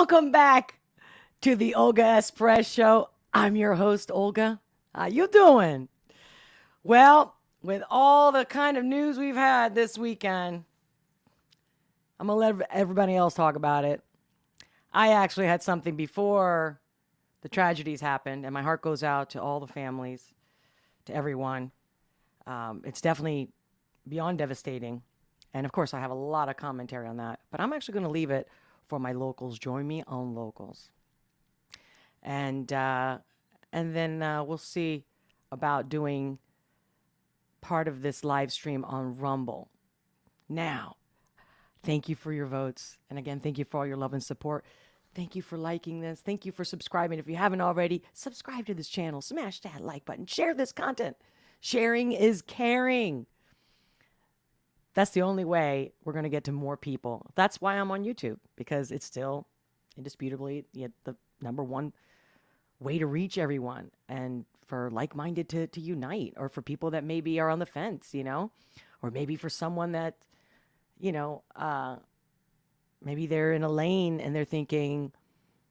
Welcome back to the Olga S Press Show. I'm your host, Olga. How you doing? Well, with all the kind of news we've had this weekend, I'm going to let everybody else talk about it. I actually had something before the tragedies happened, and my heart goes out to all the families, to everyone. It's definitely beyond devastating. And of course, I have a lot of commentary on that, but I'm actually going to leave it for my locals. Join me on locals. And then we'll see about doing part of this live stream on Rumble. Now, thank you for your votes. And again, thank you for all your love and support. Thank you for liking this. Thank you for subscribing. If you haven't already, subscribe to this channel. Smash that like button. Share this content. Sharing is caring. That's the only way we're going to get to more people. That's why I'm on YouTube, because it's still indisputably the number one way to reach everyone, and for like-minded to unite, or for people that maybe are on the fence, or maybe for someone that, maybe they're in a lane and they're thinking,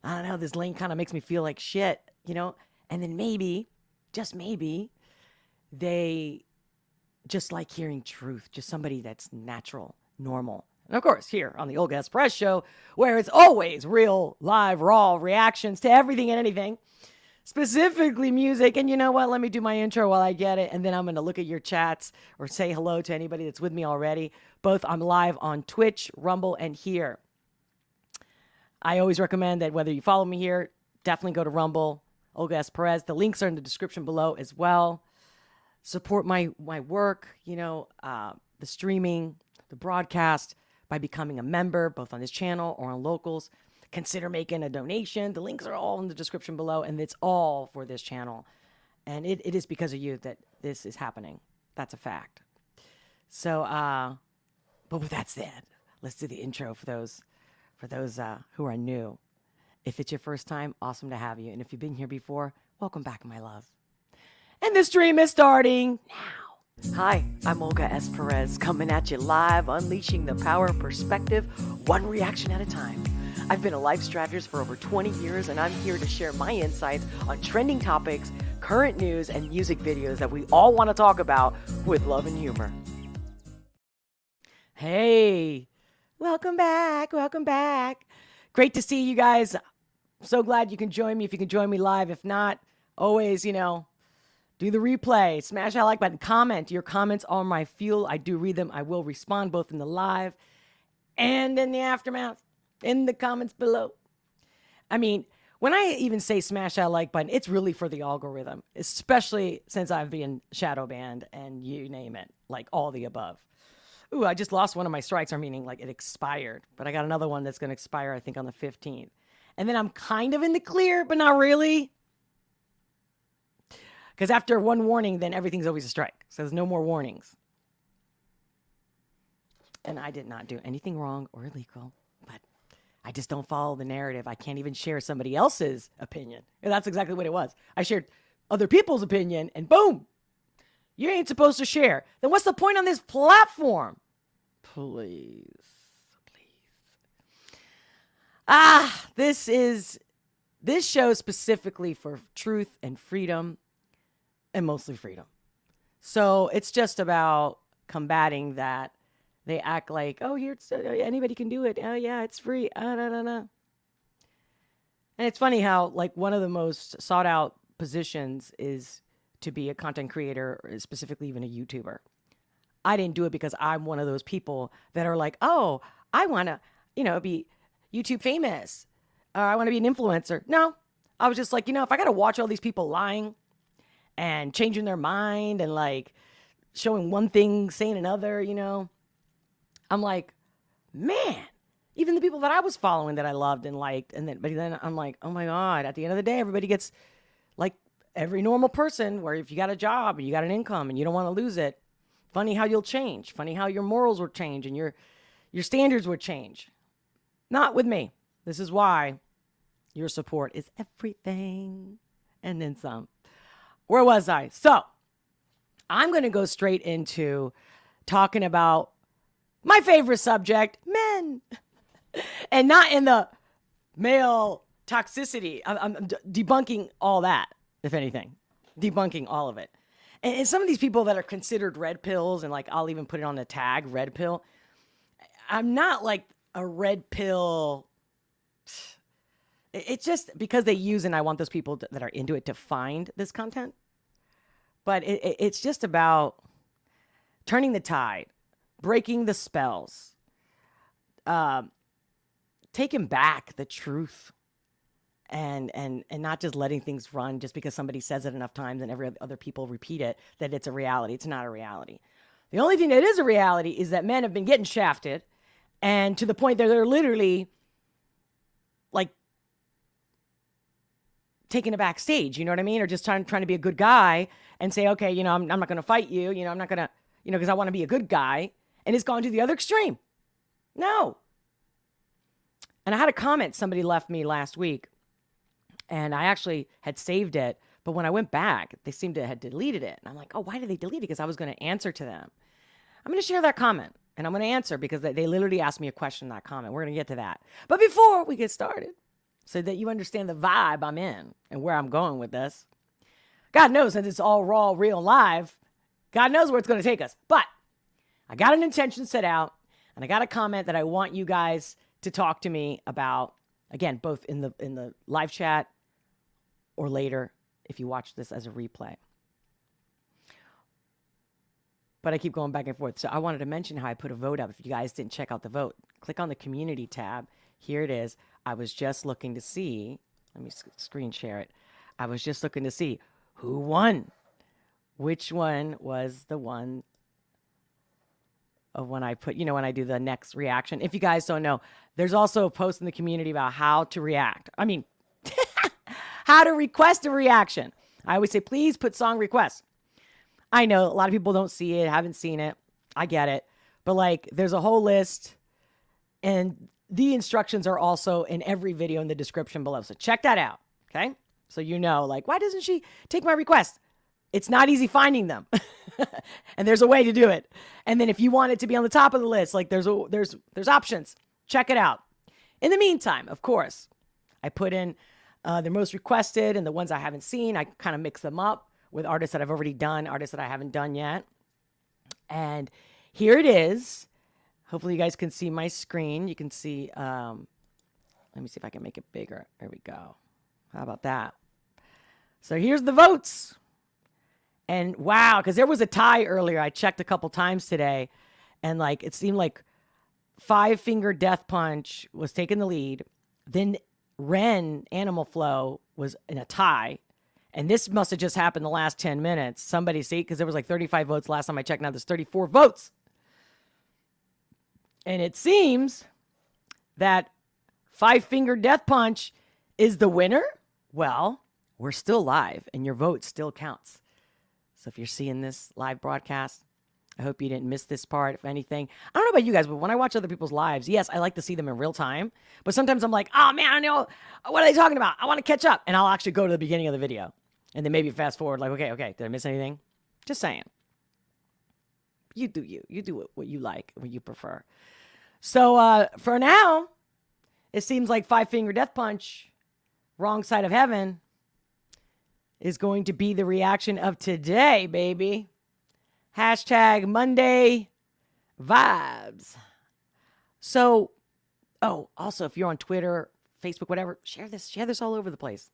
I don't know, this lane kind of makes me feel like shit, and then maybe, just maybe, they just like hearing truth, just somebody that's natural, normal. And of course, here on the Olga S Press Show, where it's always real, live, raw reactions to everything and anything, specifically music. And you know what? Let me do my intro while I get it. And then I'm going to look at your chats or say hello to anybody that's with me already. Both I'm live on Twitch, Rumble, and here. I always recommend that whether you follow me here, definitely go to Rumble, Olga S Perez. The links are in the description below as well. Support my work, the streaming, the broadcast, by becoming a member, both on this channel or on locals. Consider making a donation. The links are all in the description below, and it's all for this channel. And it is because of you that this is happening. That's a fact. So, but with that said, let's do the intro for those who are new. If it's your first time, awesome to have you. And if you've been here before, welcome back, my love. And the stream is starting now. Hi, I'm Olga S. Perez, coming at you live, unleashing the power of perspective, one reaction at a time. I've been a life strategist for over 20 years, and I'm here to share my insights on trending topics, current news, and music videos that we all want to talk about with love and humor. Hey, welcome back. Welcome back. Great to see you guys. So glad you can join me if you can join me live. If not, always, do the replay, smash that like button, comment. Your comments are my fuel. I do read them. I will respond both in the live and in the aftermath, in the comments below. I mean, when I even say smash that like button, it's really for the algorithm, especially since I've been shadow banned and you name it, like all the above. Ooh, I just lost one of my strikes, meaning like it expired, but I got another one that's going to expire, I think, on the 15th. And then I'm kind of in the clear, but not really. Because after one warning, then everything's always a strike. So there's no more warnings. And I did not do anything wrong or illegal, but I just don't follow the narrative. I can't even share somebody else's opinion. And that's exactly what it was. I shared other people's opinion, and boom, you ain't supposed to share. Then what's the point on this platform? Please. This show is specifically for truth and freedom. And mostly freedom. So it's just about combating that. They act like, oh, here, anybody can do it. Oh, yeah, it's free. And it's funny how, like, one of the most sought out positions is to be a content creator, or specifically even a YouTuber. I didn't do it because I'm one of those people that are like, oh, I want to, be YouTube famous. I want to be an influencer. No, I was just like, if I got to watch all these people lying and changing their mind and like showing one thing, saying another, I'm like, man, even the people that I was following that I loved and liked. But then I'm like, oh my God, at the end of the day, everybody gets like every normal person where if you got a job and you got an income and you don't want to lose it, funny how you'll change. Funny how your morals will change and your standards would change. Not with me. This is why your support is everything. And then some. Where was I? So I'm going to go straight into talking about my favorite subject, men. And not in the male toxicity. I'm debunking all that, if anything. Debunking all of it. And some of these people that are considered red pills, and like I'll even put it on the tag, red pill. I'm not like a red pill. It's just because they use, and I want those people that are into it to find this content. But it's just about turning the tide, breaking the spells, taking back the truth, and not just letting things run just because somebody says it enough times and every other people repeat it that it's a reality. It's not a reality. The only thing that is a reality is that men have been getting shafted, and to the point that they're literally like taking it backstage, you know what I mean? Or just trying to be a good guy and say, okay, you know, I'm not going to fight you. You know, I'm not going to, you know, because I want to be a good guy. And it's gone to the other extreme. No. And I had a comment somebody left me last week, and I actually had saved it. But when I went back, they seemed to have deleted it. And I'm like, oh, why did they delete it? Because I was going to answer to them. I'm going to share that comment, and I'm going to answer because they literally asked me a question in that comment. We're going to get to that. But before we get started, so that you understand the vibe I'm in and where I'm going with this, God knows, since it's all raw, real, live, God knows where it's going to take us. But I got an intention set out, and I got a comment that I want you guys to talk to me about, again, both in the live chat or later if you watch this as a replay. But I keep going back and forth. So I wanted to mention how I put a vote up. If you guys didn't check out the vote, click on the community tab. Here it is. I was just looking to see, let me screen share it. I was just looking to see who won. Which one was the one of when I put, you know, when I do the next reaction. If you guys don't know, there's also a post in the community about how to react. I mean, how to request a reaction. I always say, please put song requests. I know a lot of people don't see it, haven't seen it. I get it. But like, there's a whole list, and the instructions are also in every video in the description below. So check that out. Okay. So, you know, like, why doesn't she take my request? It's not easy finding them. And there's a way to do it. And then if you want it to be on the top of the list, like there's options. Check it out. In the meantime, of course, I put in the most requested and the ones I haven't seen. I kind of mix them up with artists that I've already done, artists that I haven't done yet. And here it is. Hopefully you guys can see my screen. You can see, let me see if I can make it bigger. There we go. How about that? So here's the votes. And wow, because there was a tie earlier. I checked a couple times today, and like it seemed like Five Finger Death Punch was taking the lead. Then Ren Animal Flow was in a tie. And this must have just happened the last 10 minutes. Somebody see, because there was like 35 votes last time I checked. Now there's 34 votes. And it seems that Five Finger Death Punch is the winner. Well, we're still live, and your vote still counts. So if you're seeing this live broadcast, I hope you didn't miss this part, if anything. I don't know about you guys, but when I watch other people's lives, yes, I like to see them in real time. But sometimes I'm like, oh, man, I don't know. What are they talking about? I want to catch up. And I'll actually go to the beginning of the video. And then maybe fast forward, like, okay, did I miss anything? Just saying. You do you. You do what you like, what you prefer. So for now, it seems like Five Finger Death Punch, Wrong Side of Heaven, is going to be the reaction of today, baby. Hashtag Monday Vibes. So, oh, also, if you're on Twitter, Facebook, whatever, share this all over the place.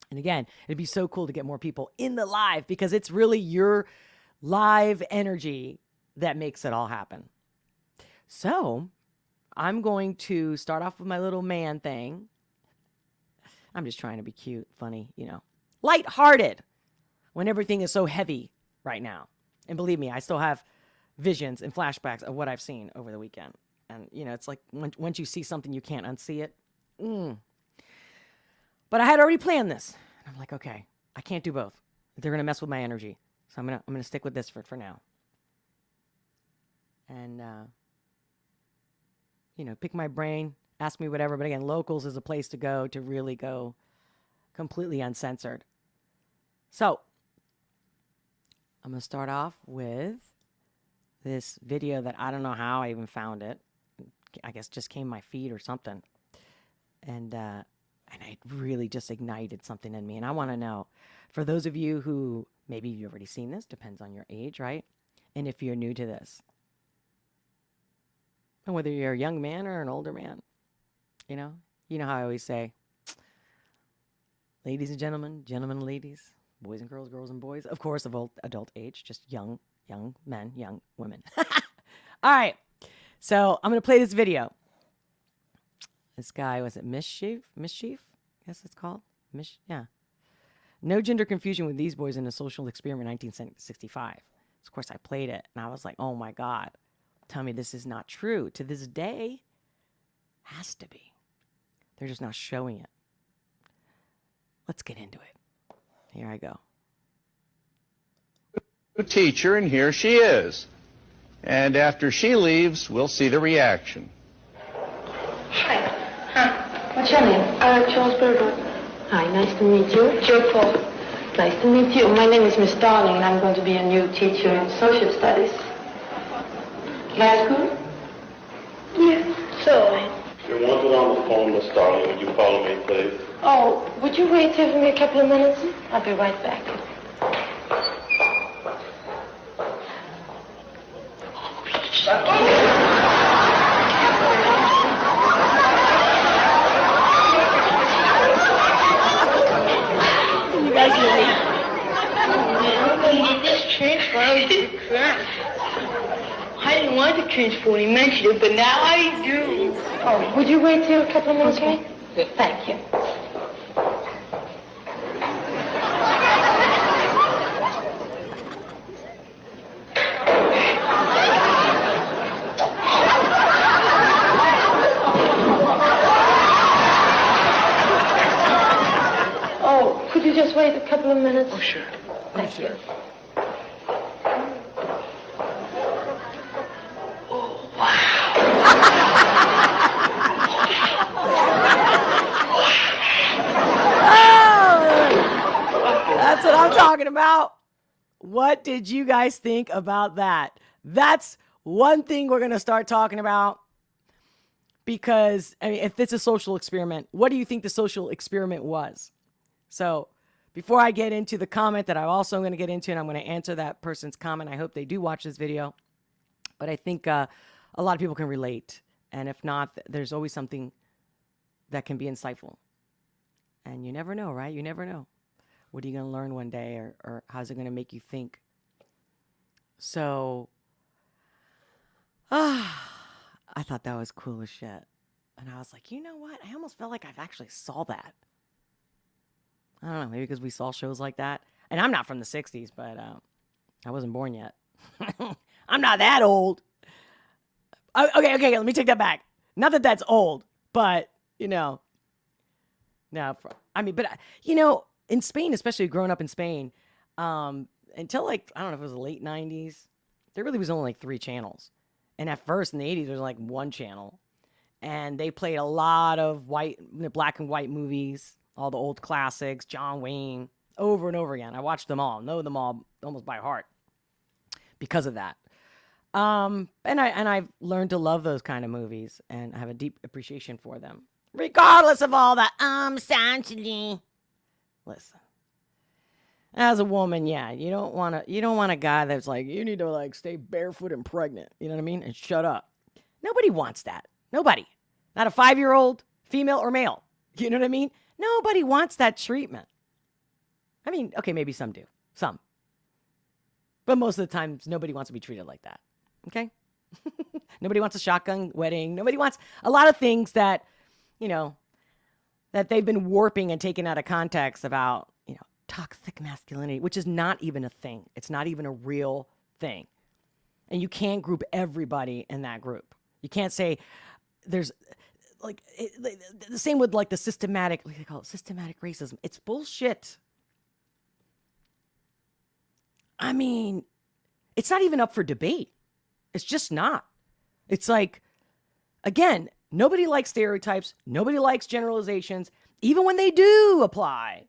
And again, it'd be so cool to get more people in the live, because it's really your live energy that makes it all happen. So I'm going to start off with my little man thing. I'm just trying to be cute, funny, you know, lighthearted when everything is so heavy right now. And believe me, I still have visions and flashbacks of what I've seen over the weekend. And, you know, it's like once you see something, you can't unsee it. But I had already planned this. And I'm like, okay, I can't do both. They're going to mess with my energy. So I'm going to stick with this for now. And, you know, pick my brain, ask me whatever. But again, Locals is a place to go to really go completely uncensored. So I'm going to start off with this video that I don't know how I even found it. I guess just came my feed or something. And it really just ignited something in me. And I want to know, for those of you who maybe you've already seen this, depends on your age, right? And if you're new to this, and whether you're a young man or an older man, you know how I always say, ladies and gentlemen, gentlemen and ladies, boys and girls, girls and boys, of course, of adult age, just young men, young women. All right. So I'm going to play this video. This guy, was it Mischief? I guess it's called. Yeah. No gender confusion with these boys in a social experiment, 1965. Of course, I played it, and I was like, oh, my God. Tell me this is not true. To this day, has to be. They're just not showing it. Let's get into it. Here I go. Teacher, and here she is. And after she leaves, we'll see the reaction. Hi. What's your name? Charles Berger. Hi, nice to meet you. Joe Paul. Nice to meet you. My name is Miss Darling, and I'm going to be a new teacher in social studies. That's good? Yeah, so. You're wanted on the phone, Miss Darling. Would you follow me, please? Oh, would you wait here for me a couple of minutes? I'll be right back. You guys relate? This transfer is crap. I didn't want to transfer when he mentioned it, but now I do. Oh, would you wait till a couple of minutes, okay? Thank you. Oh, could you just wait a couple of minutes? Oh, sure. Thank you. That's what I'm talking about. What did you guys think about that? That's one thing we're going to start talking about, because, I mean, if it's a social experiment, what do you think the social experiment was? So before I get into the comment that I'm also going to get into, and I'm going to answer that person's comment, I hope they do watch this video. But I think a lot of people can relate. And if not, there's always something that can be insightful. And you never know, right? You never know. What are you going to learn one day, or how's it going to make you think? So, I thought that was cool as shit. And I was like, you know what? I almost felt like I've actually saw that. I don't know, maybe because we saw shows like that. And I'm not from the 60s, but I wasn't born yet. I'm not that old. Okay, let me take that back. Not that that's old, but, no, I mean, but, in Spain, especially growing up in Spain, until I don't know if it was the late 90s, there really was only 3 channels. And at first in the 80s, there was 1 channel. And they played a lot of black and white movies, all the old classics, John Wayne, over and over again. I watched them all, know them all almost by heart because of that. And I've learned to love those kind of movies, and I have a deep appreciation for them, regardless of all that. Essentially. Listen, as a woman, yeah, you don't want a guy that's like, you need to stay barefoot and pregnant. You know what I mean? And shut up. Nobody wants that. Nobody. Not a 5-year-old, female or male. You know what I mean? Nobody wants that treatment. I mean, okay, maybe some do. Some. But most of the times, nobody wants to be treated like that. Okay? Nobody wants a shotgun wedding. Nobody wants a lot of things that, that they've been warping and taking out of context about, toxic masculinity, which is not even a thing. It's not even a real thing. And you can't group everybody in that group. You can't say there's the same with the systematic, what do they call it? Systematic racism. It's bullshit. I mean, it's not even up for debate. It's just not. It's again, nobody likes stereotypes. Nobody likes generalizations, even when they do apply.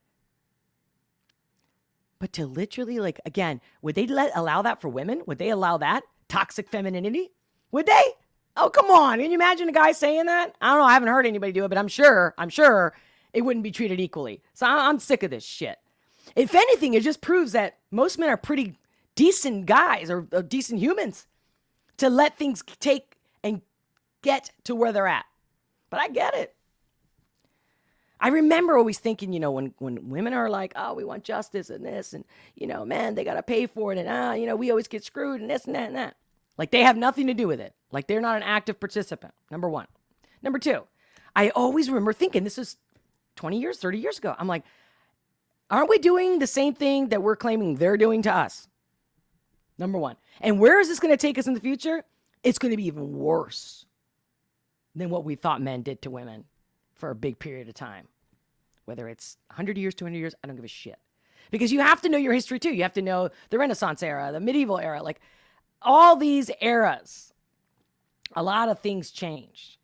But to literally, again, would they allow that for women? Would they allow that? Toxic femininity? Would they? Oh, come on. Can you imagine a guy saying that? I don't know. I haven't heard anybody do it, but I'm sure it wouldn't be treated equally. So I'm sick of this shit. If anything, it just proves that most men are pretty decent guys or decent humans to let things take and get to where they're at. But I get it. I remember always thinking, when women are like, oh, we want justice and this, and, man, they got to pay for it. And, we always get screwed and this and that and that. Like they have nothing to do with it. Like they're not an active participant. Number one. Number two, I always remember thinking, this is 20 years, 30 years ago. I'm like, aren't we doing the same thing that we're claiming they're doing to us? Number one. And where is this going to take us in the future? It's going to be even worse than what we thought men did to women for a big period of time. Whether it's 100 years, 200 years, I don't give a shit. Because you have to know your history too. You have to know the Renaissance era, the medieval era, like all these eras. A lot of things changed.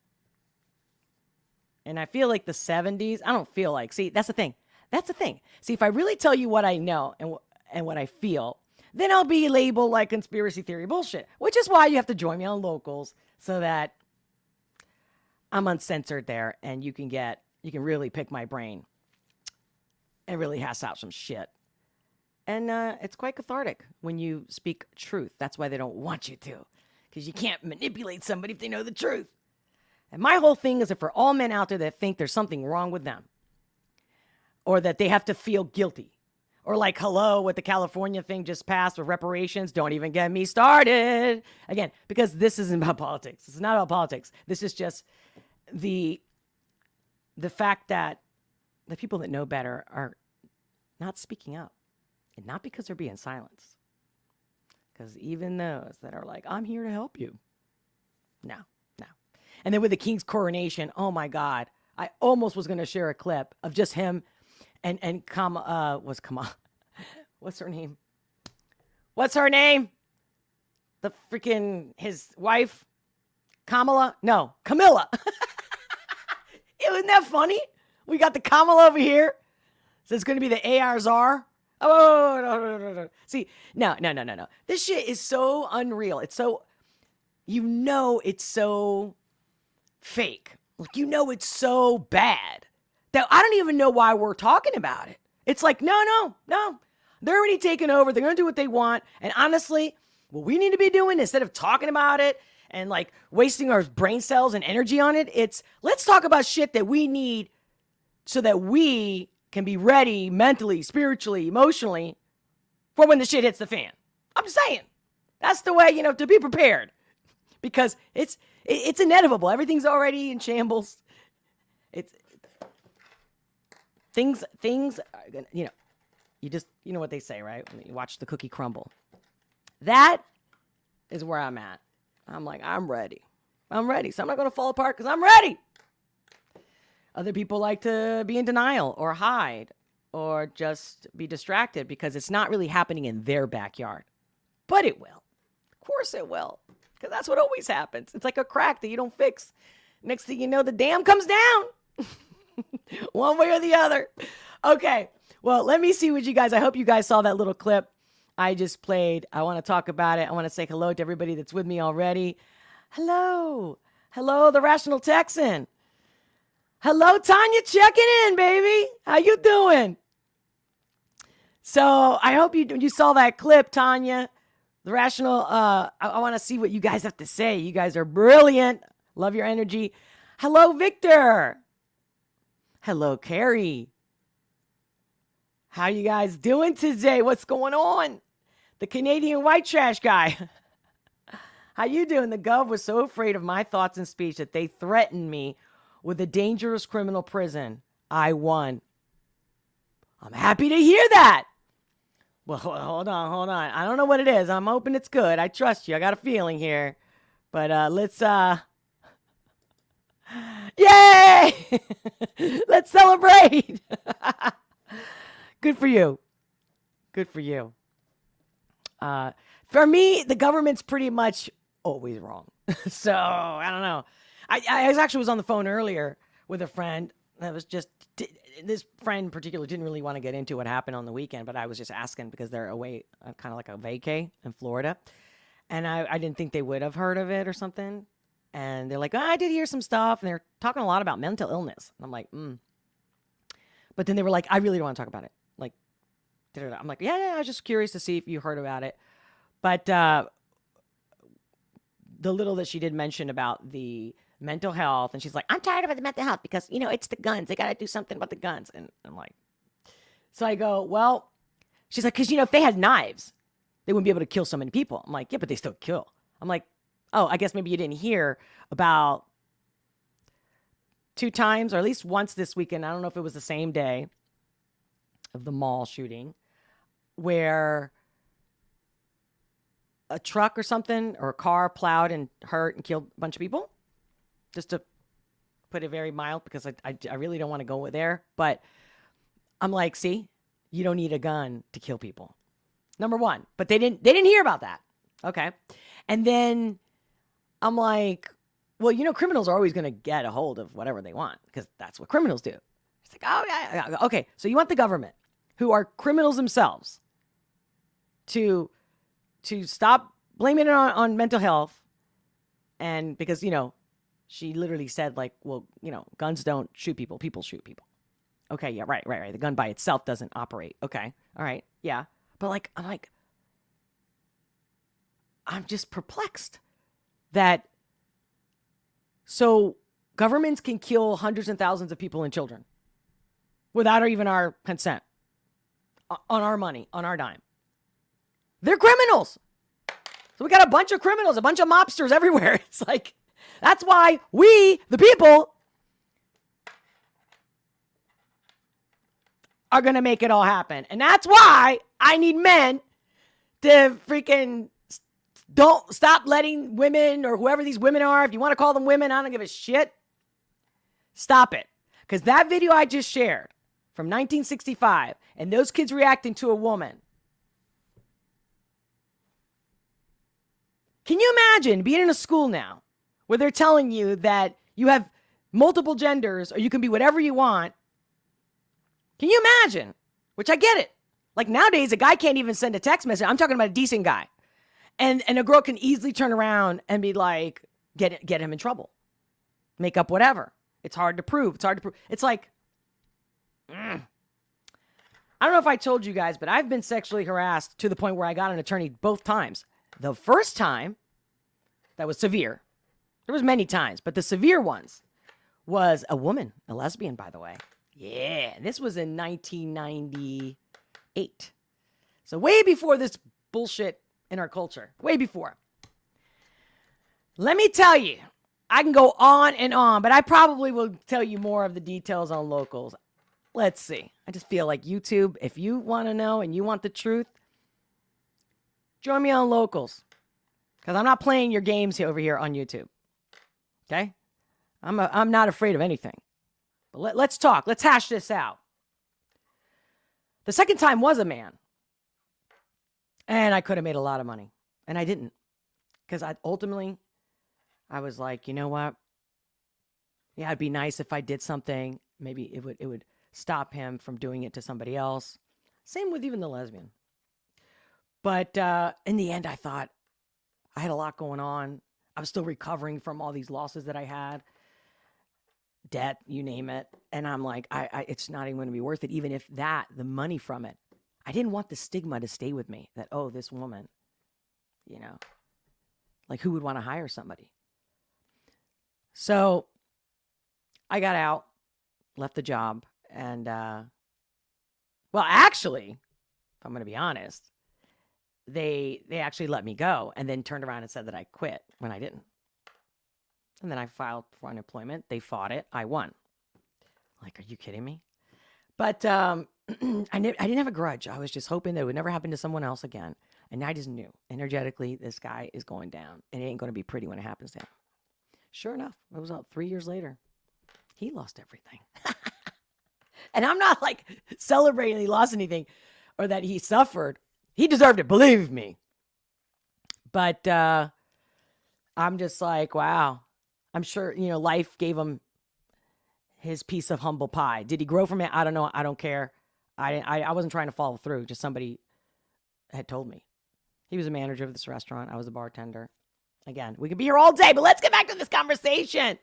And I feel like the 70s, I don't feel like, see, that's the thing. See, if I really tell you what I know and what I feel, then I'll be labeled like conspiracy theory bullshit, which is why you have to join me on Locals so that I'm uncensored there and you can really pick my brain and really hash out some shit. And it's quite cathartic when you speak truth. That's why they don't want you to, because you can't manipulate somebody if they know the truth. And my whole thing is that for all men out there that think there's something wrong with them or that they have to feel guilty or like, hello, what the California thing just passed with reparations, don't even get me started. Again, because this isn't about politics. It's not about politics. This is just the fact that the people that know better are not speaking up, and not because they're being silenced. Because even those that are like, I'm here to help you. No. And then with the king's coronation, oh my God, I almost was going to share a clip of just him and what's her name? What's her name? The freaking, his wife, Camilla? No, Camilla. Isn't that funny? We got the Kamala over here. So it's going to be the ARZR. Oh, no. See, no. This shit is so unreal. It's so, it's so fake. Like, it's so bad that I don't even know why we're talking about it. It's like, no. They're already taking over. They're going to do what they want. And honestly, what we need to be doing instead of talking about it and like wasting our brain cells and energy on it, it's let's talk about shit that we need so that we can be ready mentally, spiritually, emotionally for when the shit hits the fan. I'm just saying. That's the way, to be prepared. Because it's inevitable. Everything's already in shambles. It's things are gonna, you just, what they say, right? When you watch the cookie crumble. That is where I'm at. I'm like, I'm ready. So I'm not going to fall apart because I'm ready. Other people like to be in denial or hide or just be distracted because it's not really happening in their backyard. But it will. Of course it will. Because that's what always happens. It's like a crack that you don't fix. Next thing you know, the dam comes down. One way or the other. Okay. Well, let me see what you guys, I hope you guys saw that little clip I just played. I want to talk about it. I want to say hello to everybody that's with me already. Hello, the Rational Texan. Hello, Tanya, checking in, baby. How you doing? So I hope you saw that clip, Tanya. The Rational, I want to see what you guys have to say. You guys are brilliant. Love your energy. Hello, Victor. Hello, Carrie. How you guys doing today? What's going on? The Canadian white trash guy. How you doing? The Gov was so afraid of my thoughts and speech that they threatened me with a dangerous criminal prison. I won. I'm happy to hear that. Well, hold on. I don't know what it is. I'm hoping it's good. I trust you. I got a feeling here. But let's yay! Let's celebrate. Good for you. For me, the government's pretty much always wrong. So, I don't know. I actually was on the phone earlier with a friend that was just, this friend in particular didn't really want to get into what happened on the weekend, but I was just asking because they're away, kind of like a vacay in Florida. And I didn't think they would have heard of it or something. And they're like, I did hear some stuff. And they're talking a lot about mental illness. And I'm like, But then they were like, I really don't want to talk about it. Like, I'm like, yeah, I was just curious to see if you heard about it. But the little that she did mention about the mental health, and she's like, I'm tired of the mental health because, it's the guns. They got to do something about the guns. And I'm like, so I go, well, she's like, because, if they had knives, they wouldn't be able to kill so many people. I'm like, yeah, but they still kill. I'm like, oh, I guess maybe you didn't hear about 2 times, or at least once this weekend. I don't know if it was the same day of the mall shooting, where a truck or something, or a car plowed and hurt and killed a bunch of people. Just to put it very mild, because I really don't want to go there. But I'm like, see, you don't need a gun to kill people. Number one. But they didn't hear about that. Okay. And then I'm like, well, criminals are always going to get a hold of whatever they want, because that's what criminals do. It's like, oh, yeah. Okay. So you want the government, who are criminals themselves, to stop blaming it on mental health. And because, she literally said, like, well, guns don't shoot people. People shoot people. Okay. Yeah. Right. The gun by itself doesn't operate. Okay. All right. Yeah. But I'm just perplexed that so governments can kill hundreds and thousands of people and children without even our consent, on our money, on our dime. They're criminals. So we got a bunch of criminals, a bunch of mobsters everywhere. It's like, that's why we, the people, are going to make it all happen. And that's why I need men to freaking don't stop letting women, or whoever these women are, if you want to call them women, I don't give a shit. Stop it. Because that video I just shared from 1965, and those kids reacting to a woman. Can you imagine being in a school now where they're telling you that you have multiple genders, or you can be whatever you want? Can you imagine? Which I get it. Like nowadays, a guy can't even send a text message. I'm talking about a decent guy. And a girl can easily turn around and be like, get him in trouble. Make up whatever. It's hard to prove. It's like, I don't know if I told you guys, but I've been sexually harassed to the point where I got an attorney both times. The first time, that was severe. There was many times, but the severe ones was a woman, a lesbian, by the way. Yeah, this was in 1998. So way before this bullshit in our culture. Way before. Let me tell you, I can go on and on, but I probably will tell you more of the details on Locals. Let's see. I just feel like YouTube, if you want to know and you want the truth, join me on Locals. Because I'm not playing your games over here on YouTube. Okay? I'm not afraid of anything. But let's talk. Let's hash this out. The second time was a man. And I could have made a lot of money. And I didn't. Because I was like, you know what? Yeah, it'd be nice if I did something. Maybe it would stop him from doing it to somebody else. Same with even the lesbian. But in the end, I thought I had a lot going on. I was still recovering from all these losses that I had. Debt, you name it. And I'm like, it's not even going to be worth it. Even if the money from it. I didn't want the stigma to stay with me that, oh, this woman, like who would want to hire somebody? So I got out, left the job, and, well, actually, if I'm going to be honest, they actually let me go and then turned around and said that I quit when I didn't. And then I filed for unemployment. They fought it. I won. Like, are you kidding me? But I didn't have a grudge. I was just hoping that it would never happen to someone else again. And I just knew energetically this guy is going down. And it ain't going to be pretty when it happens to him. Sure enough, it was about 3 years later. He lost everything. And I'm not like celebrating he lost anything or that he suffered. He deserved it, believe me. But I'm just like, wow. I'm sure, life gave him his piece of humble pie. Did he grow from it? I don't know. I don't care. I wasn't trying to follow through. Just somebody had told me. He was a manager of this restaurant. I was a bartender. Again, we could be here all day, but let's get back to this conversation.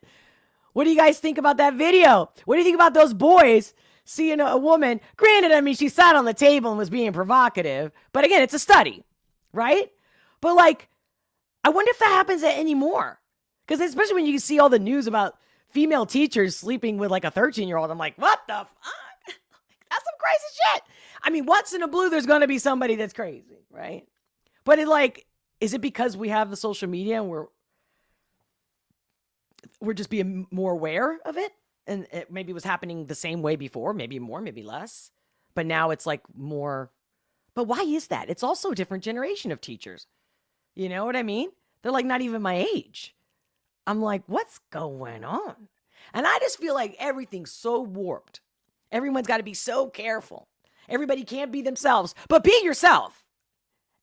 What do you guys think about that video? What do you think about those boys seeing a woman? Granted, I mean, she sat on the table and was being provocative, but again, it's a study, right? But like, I wonder if that happens anymore. Because especially when you see all the news about female teachers sleeping with like a 13-year-old, I'm like, what the fuck? That's some crazy shit. I mean, once in a blue, there's going to be somebody that's crazy, right? But it like, is it because we have the social media and we're just being more aware of it? And it maybe was happening the same way before, maybe more, maybe less. But now it's like more. But why is that? It's also a different generation of teachers. You know what I mean? They're like not even my age. I'm like, what's going on? And I just feel like everything's so warped. Everyone's got to be so careful. Everybody can't be themselves, but be yourself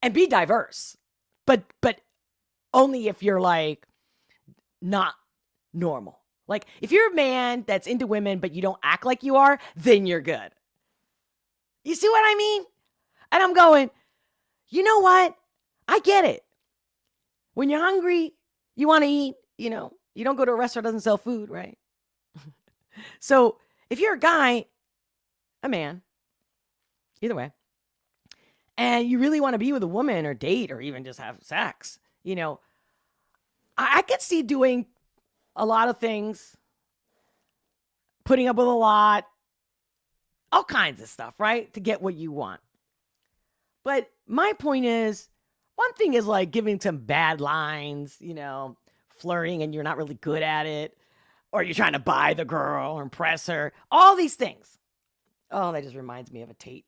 and be diverse. But only if you're like not normal. Like if you're a man that's into women, but you don't act like you are, then you're good. You see what I mean? And I'm going, you know what? I get it. When you're hungry, you want to eat, you know, you don't go to a restaurant that doesn't sell food, right? So if you're a guy, a man, either way, and you really want to be with a woman or date or even just have sex, you know, I could see doing a lot of things, putting up with a lot, all kinds of stuff, right? To get what you want. But my point is, one thing is like giving some bad lines, you know, flirting and you're not really good at it, or you're trying to buy the girl or impress her, all these things. Oh, that just reminds me of a Tate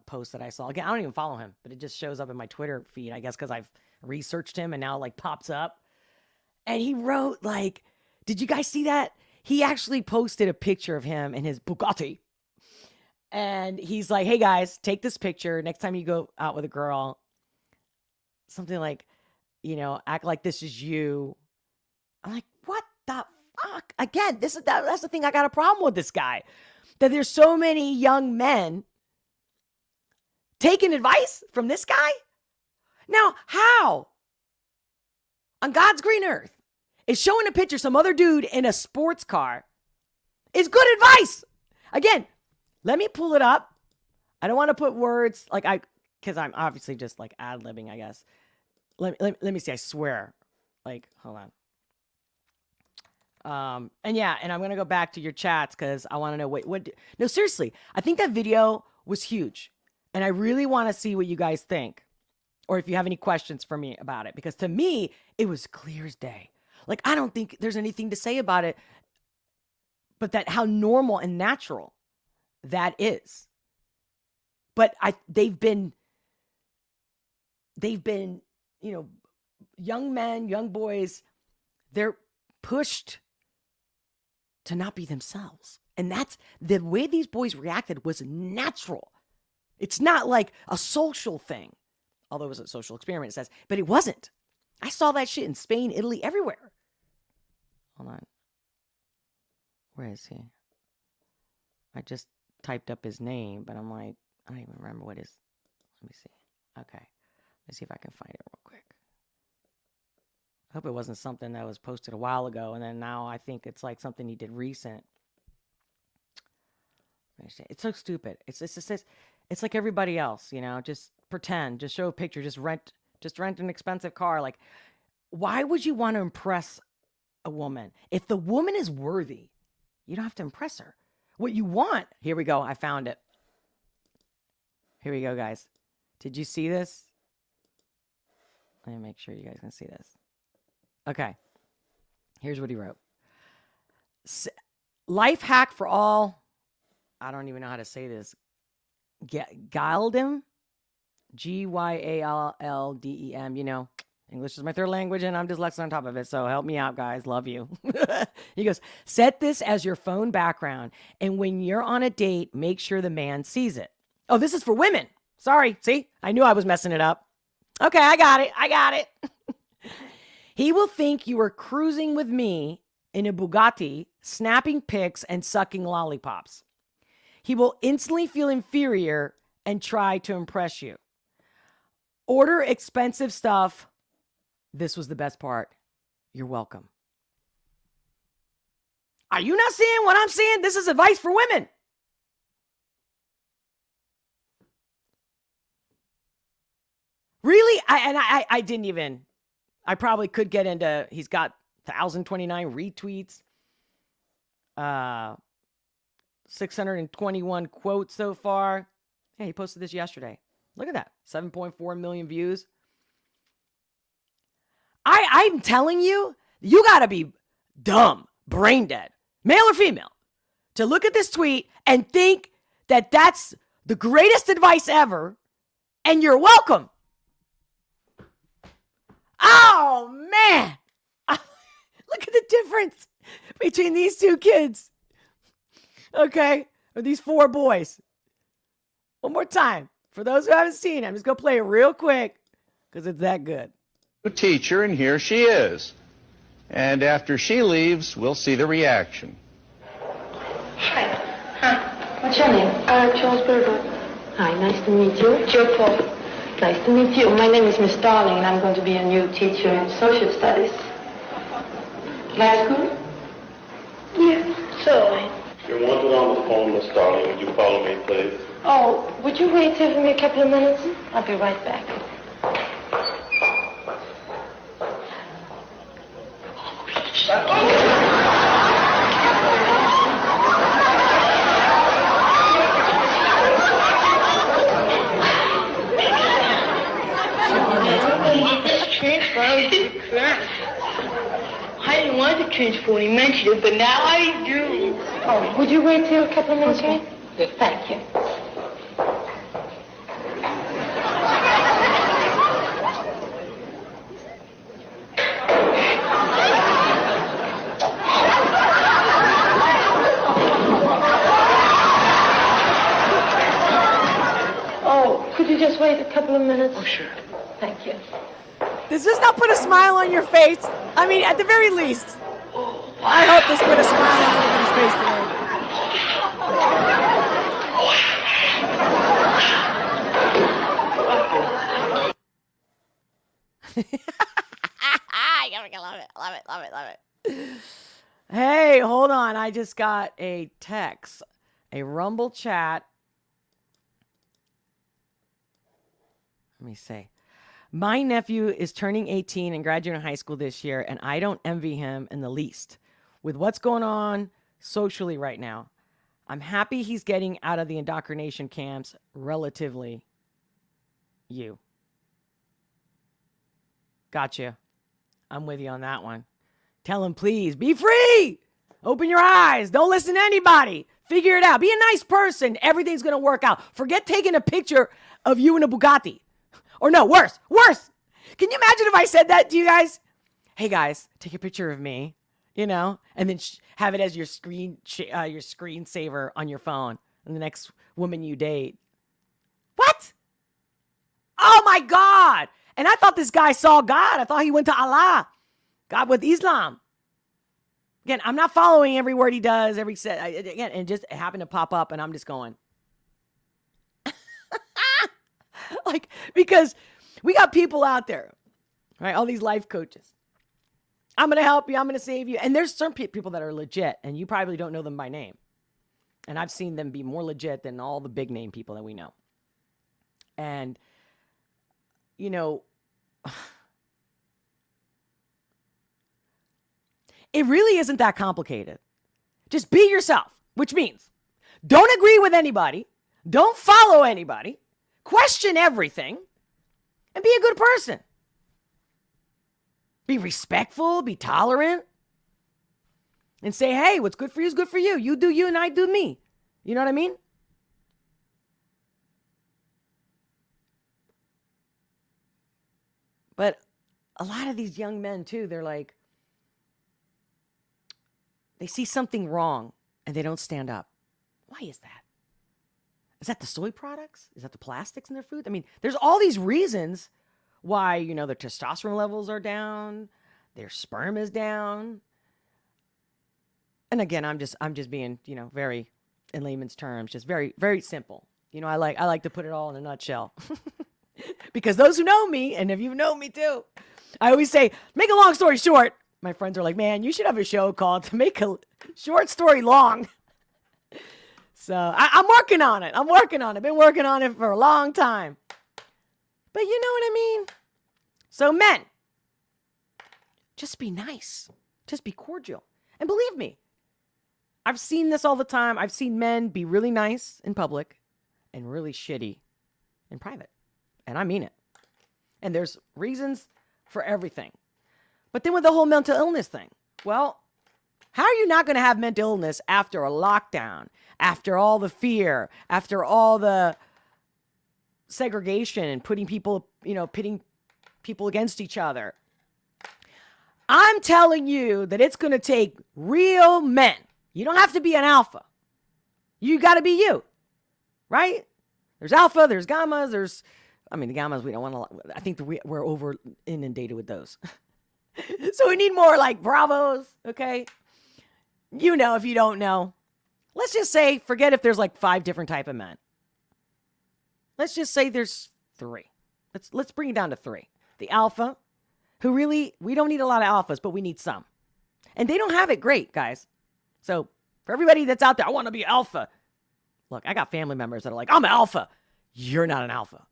post that I saw. Again, I don't even follow him, but it just shows up in my Twitter feed, I guess, because I've researched him and now it like pops up. And he wrote like, did you guys see that? He actually posted a picture of him in his Bugatti. And he's like, hey guys, take this picture. Next time you go out with a girl, something like, you know, act like this is you. I'm like, what the fuck? Again, that's the thing. I got a problem with this guy. That there's so many young men taking advice from this guy. Now, how? On God's green earth is showing a picture of some other dude in a sports car is good advice. Again, let me pull it up. I don't want to put words like because I'm obviously just like ad-libbing, I guess. Let me see. I swear. Like, hold on. And yeah, and I'm going to go back to your chats because I want to know, no, seriously. I think that video was huge. And I really want to see what you guys think. Or if you have any questions for me about it. Because to me, it was clear as day. Like, I don't think there's anything to say about it. But that how normal and natural that is. But they've been, you know, young men, young boys, they're pushed to not be themselves. And that's the way these boys reacted was natural. It's not like a social thing, although it was a social experiment, it says, but it wasn't. I saw that shit in Spain, Italy, everywhere. Hold on. Where is he? I just typed up his name, but I'm like, I don't even remember what his, let me see. Okay. Let's see if I can find it real quick. I hope it wasn't something that was posted a while ago, and then now I think it's like something he did recent. It's so stupid. It's like everybody else, you know. Just pretend. Just show a picture. Just rent an expensive car. Like, why would you want to impress a woman if the woman is worthy? You don't have to impress her. What you want? Here we go. I found it. Here we go, guys. Did you see this? Let me make sure you guys can see this. Okay. Here's what he wrote. Life hack for all. I don't even know how to say this. Gyaldem. Gyalldem. You know, English is my third language and I'm dyslexic on top of it. So help me out, guys. Love you. He goes, set this as your phone background. And when you're on a date, make sure the man sees it. Oh, this is for women. Sorry. See, I knew I was messing it up. Okay, I got it. He will think you are cruising with me in a Bugatti, snapping pics and sucking lollipops. He will instantly feel inferior and try to impress you. Order expensive stuff This was the best part. You're welcome. Are you not seeing what I'm seeing? This is advice for women. Really? I didn't even. I probably could get into. He's got 1,029 retweets. 621 quotes so far. Hey, he posted this yesterday. Look at that. 7.4 million views. I'm telling you, you got to be dumb, brain dead, male or female, to look at this tweet and think that that's the greatest advice ever, and you're welcome. Oh, man. Look at the difference between these two kids. Okay? Or these four boys. One more time. For those who haven't seen it, I'm just going to play it real quick because it's that good. Teacher, and here she is. And after she leaves, we'll see the reaction. Hi. What's your name? Charles Berger. Hi, nice to meet you. Joe Paul. Nice to meet you. My name is Miss Darling, and I'm going to be a new teacher in social studies. Class good? Yeah, so. You're wanted on the phone, Miss Darling. Would you follow me, please? Oh, would you wait here for me a couple of minutes? I'll be right back. I didn't want to transfer when he mentioned it, but now I do. Oh, would you wait till a couple of minutes, okay? Thank you. Oh, could you just wait a couple of minutes? Oh, sure. Thank you. Does this not put a smile on your face? I mean, at the very least. I hope this put a smile on everybody's face today. Love it. Hey, hold on. I just got a text, a Rumble chat. Let me see. My nephew is turning 18 and graduating high school this year, and I don't envy him in the least. With what's going on socially right now, I'm happy he's getting out of the indoctrination camps relatively. You. Gotcha. I'm with you on that one. Tell him, please, be free. Open your eyes. Don't listen to anybody. Figure it out. Be a nice person. Everything's going to work out. Forget taking a picture of you in a Bugatti. Or no, worse. Can you imagine if I said that to you guys? Hey guys, take a picture of me, and then have it as your screensaver on your phone and the next woman you date. What? Oh my God. And I thought this guy saw God. I thought he went to Allah. God with Islam. Again, I'm not following every word he does, and it just happened to pop up and I'm just going. Because we got people out there, right? All these life coaches. I'm going to help you. I'm going to save you. And there's some people that are legit, and you probably don't know them by name. And I've seen them be more legit than all the big name people that we know. And, it really isn't that complicated. Just be yourself, which means don't agree with anybody. Don't follow anybody. Question everything and be a good person. Be respectful, be tolerant, and say, hey, what's good for you is good for you. You do you and I do me. You know what I mean? But a lot of these young men, too, they're like, they see something wrong and they don't stand up. Why is that? Is that the soy products? Is that the plastics in their food? I mean, there's all these reasons why, their testosterone levels are down, their sperm is down. And again, I'm just being, very in layman's terms, just very, very simple. I like to put it all in a nutshell. Because those who know me, and if you know me too, I always say, make a long story short. My friends are like, man, you should have a show called To Make a Short Story Long. So I'm working on it. Been working on it for a long time. But you know what I mean? So men, just be nice. Just be cordial. And believe me, I've seen this all the time. I've seen men be really nice in public and really shitty in private. And I mean it. And there's reasons for everything. But then with the whole mental illness thing, well, how are you not going to have mental illness after a lockdown, after all the fear, after all the segregation and putting people, pitting people against each other? I'm telling you that it's going to take real men. You don't have to be an alpha. You got to be you, right? There's alpha, there's gammas, the gammas, we don't want to, I think we're over inundated with those. So we need more like bravos, okay? If you don't know. Let's just say, forget if there's like 5 different type of men. Let's just say there's 3. Let's bring it down to 3. The alpha, who really, we don't need a lot of alphas, but we need some. And they don't have it great, guys. So for everybody that's out there, I want to be alpha. Look, I got family members that are like, I'm an alpha. You're not an alpha.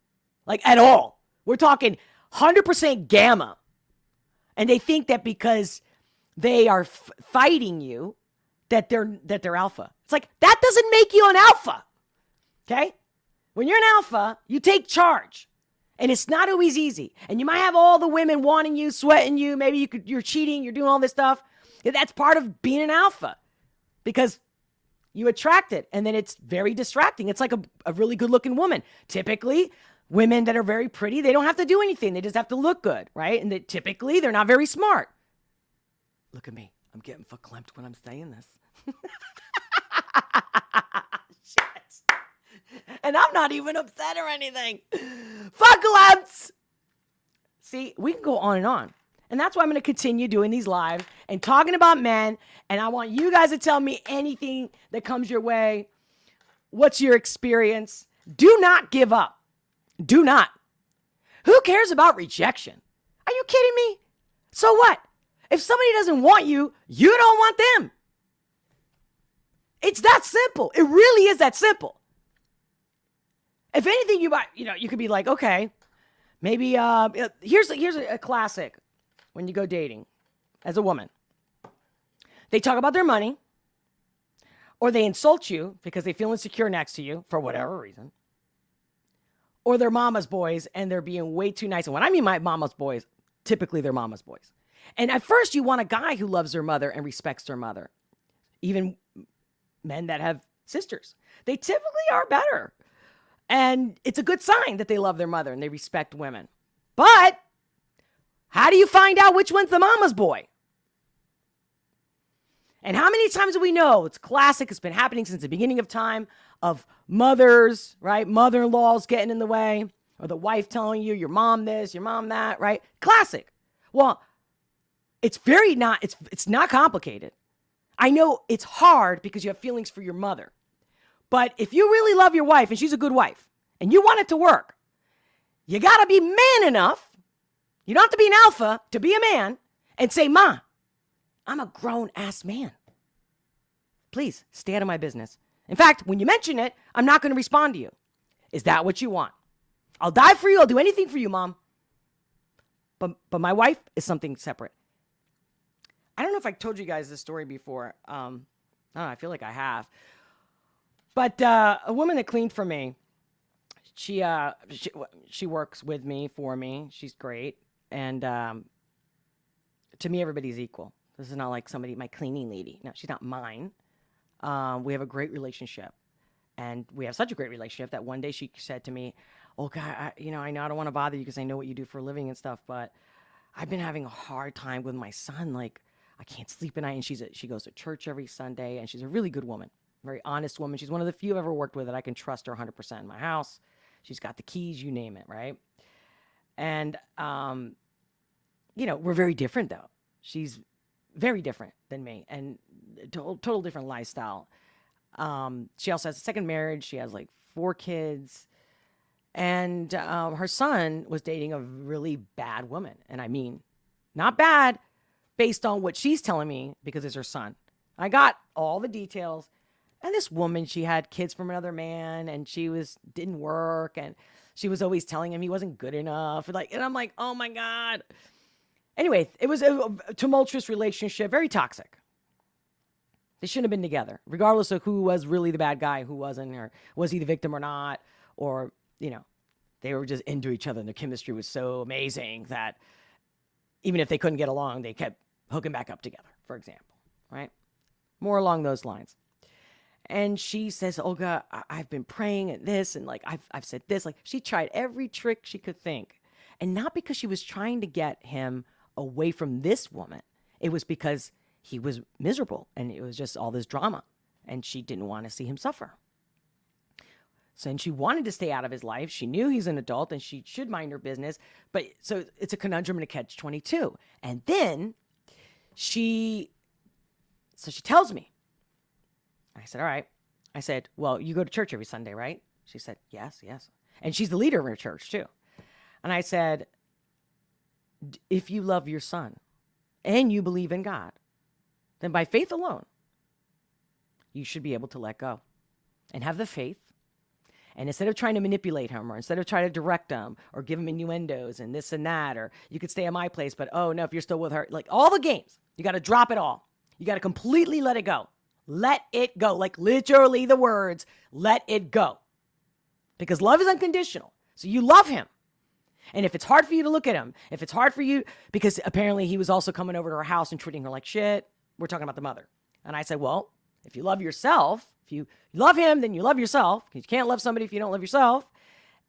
Like at all. We're talking 100% gamma. And they think that because they are fighting you, that they're alpha. It's like, that doesn't make you an alpha. Okay? When you're an alpha, you take charge. And it's not always easy. And you might have all the women wanting you, sweating you. Maybe you're cheating. You're doing all this stuff. That's part of being an alpha. Because you attract it. And then it's very distracting. It's like a really good looking woman. Typically, women that are very pretty, they don't have to do anything. They just have to look good, right? And typically, they're not very smart. Look at me. I'm getting verklempt when I'm saying this. Shit. And I'm not even upset or anything. Verklempt! See, we can go on and on. And that's why I'm going to continue doing these lives and talking about men. And I want you guys to tell me anything that comes your way. What's your experience? Do not give up. Do not. Who cares about rejection? Are you kidding me? So what? If somebody doesn't want you, you don't want them. It's that simple. It really is that simple. If anything, you could be like, okay, maybe here's a classic when you go dating as a woman. They talk about their money, or they insult you because they feel insecure next to you for whatever reason. Or they're mama's boys and they're being way too nice. And when I mean my mama's boys, typically they're mama's boys. And at first you want a guy who loves their mother and respects their mother. Even men that have sisters. They typically are better. And it's a good sign that they love their mother and they respect women. But how do you find out which one's the mama's boy? And how many times do we know? It's classic. It's been happening since the beginning of time of mothers, right? Mother-in-laws getting in the way, or the wife telling you your mom this, your mom that, right? Classic. Well, it's not complicated. I know it's hard because you have feelings for your mother. But if you really love your wife and she's a good wife and you want it to work, you got to be man enough. You don't have to be an alpha to be a man and say, Ma, I'm a grown-ass man. Please stay out of my business. In fact, when you mention it, I'm not going to respond to you. Is that what you want? I'll die for you. I'll do anything for you, Mom. But my wife is something separate. I don't know if I told you guys this story before. I don't know, I feel like I have. But a woman that cleaned for me, she works with me, for me. She's great. And to me, everybody's equal. This is not like somebody, my cleaning lady. No, she's not mine. We have a great relationship. And we have such a great relationship that one day she said to me, oh, God, I know I don't want to bother you because I know what you do for a living and stuff, but I've been having a hard time with my son. Like, I can't sleep at night. And she goes to church every Sunday, and she's a really good woman, very honest woman. She's one of the few I've ever worked with that I can trust her 100% in my house. She's got the keys, you name it, right? And, we're very different, though. She's very different than me and total different lifestyle. She also has a second marriage. She has like 4 kids. And her son was dating a really bad woman. And I mean Not bad based on what she's telling me because it's her son. I got all the details. And this woman, she had kids from another man and didn't work. And she was always telling him he wasn't good enough. And I'm like, oh my God. Anyway, it was a tumultuous relationship, very toxic. They shouldn't have been together, regardless of who was really the bad guy, who wasn't, or was he the victim or not, or, they were just into each other and their chemistry was so amazing that even if they couldn't get along, they kept hooking back up together, for example, right? More along those lines. And she says, Olga, I've been praying at this, and I've said this. She tried every trick she could think. And not because she was trying to get him away from this woman. It was because he was miserable and it was just all this drama and she didn't want to see him suffer. So, and she wanted to stay out of his life. She knew he's an adult and she should mind her business. But so it's a conundrum and a catch-22. And then she tells me, I said, all right. I said, well, you go to church every Sunday, right? She said, yes. And she's the leader of her church too. And I said, if you love your son and you believe in God, then by faith alone, you should be able to let go and have the faith. And instead of trying to manipulate him or instead of trying to direct him or give him innuendos and this and that, or you could stay at my place, but oh no, if you're still with her, all the games, you got to drop it all. You got to completely let it go. Let it go. Literally the words, let it go. Because love is unconditional. So you love him. And if it's hard for you to look at him, if it's hard for you, because apparently he was also coming over to her house and treating her like shit. We're talking about the mother. And I said, well, if you love yourself, if you love him, then you love yourself. Because you can't love somebody if you don't love yourself.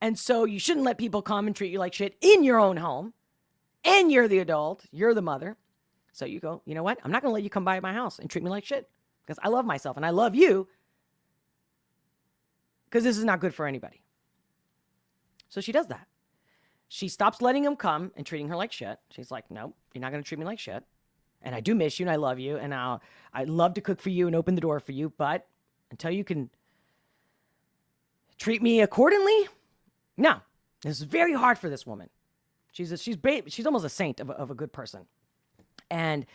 And so you shouldn't let people come and treat you like shit in your own home. And you're the adult. You're the mother. So you go, you know what? I'm not going to let you come by my house and treat me like shit. Because I love myself and I love you. Because this is not good for anybody. So she does that. She stops letting him come and treating her like shit. She's like, no, you're not going to treat me like shit. And I do miss you and I love you. And I'd love to cook for you and open the door for you. But until you can treat me accordingly, no. This is very hard for this woman. She's almost a saint of a good person. And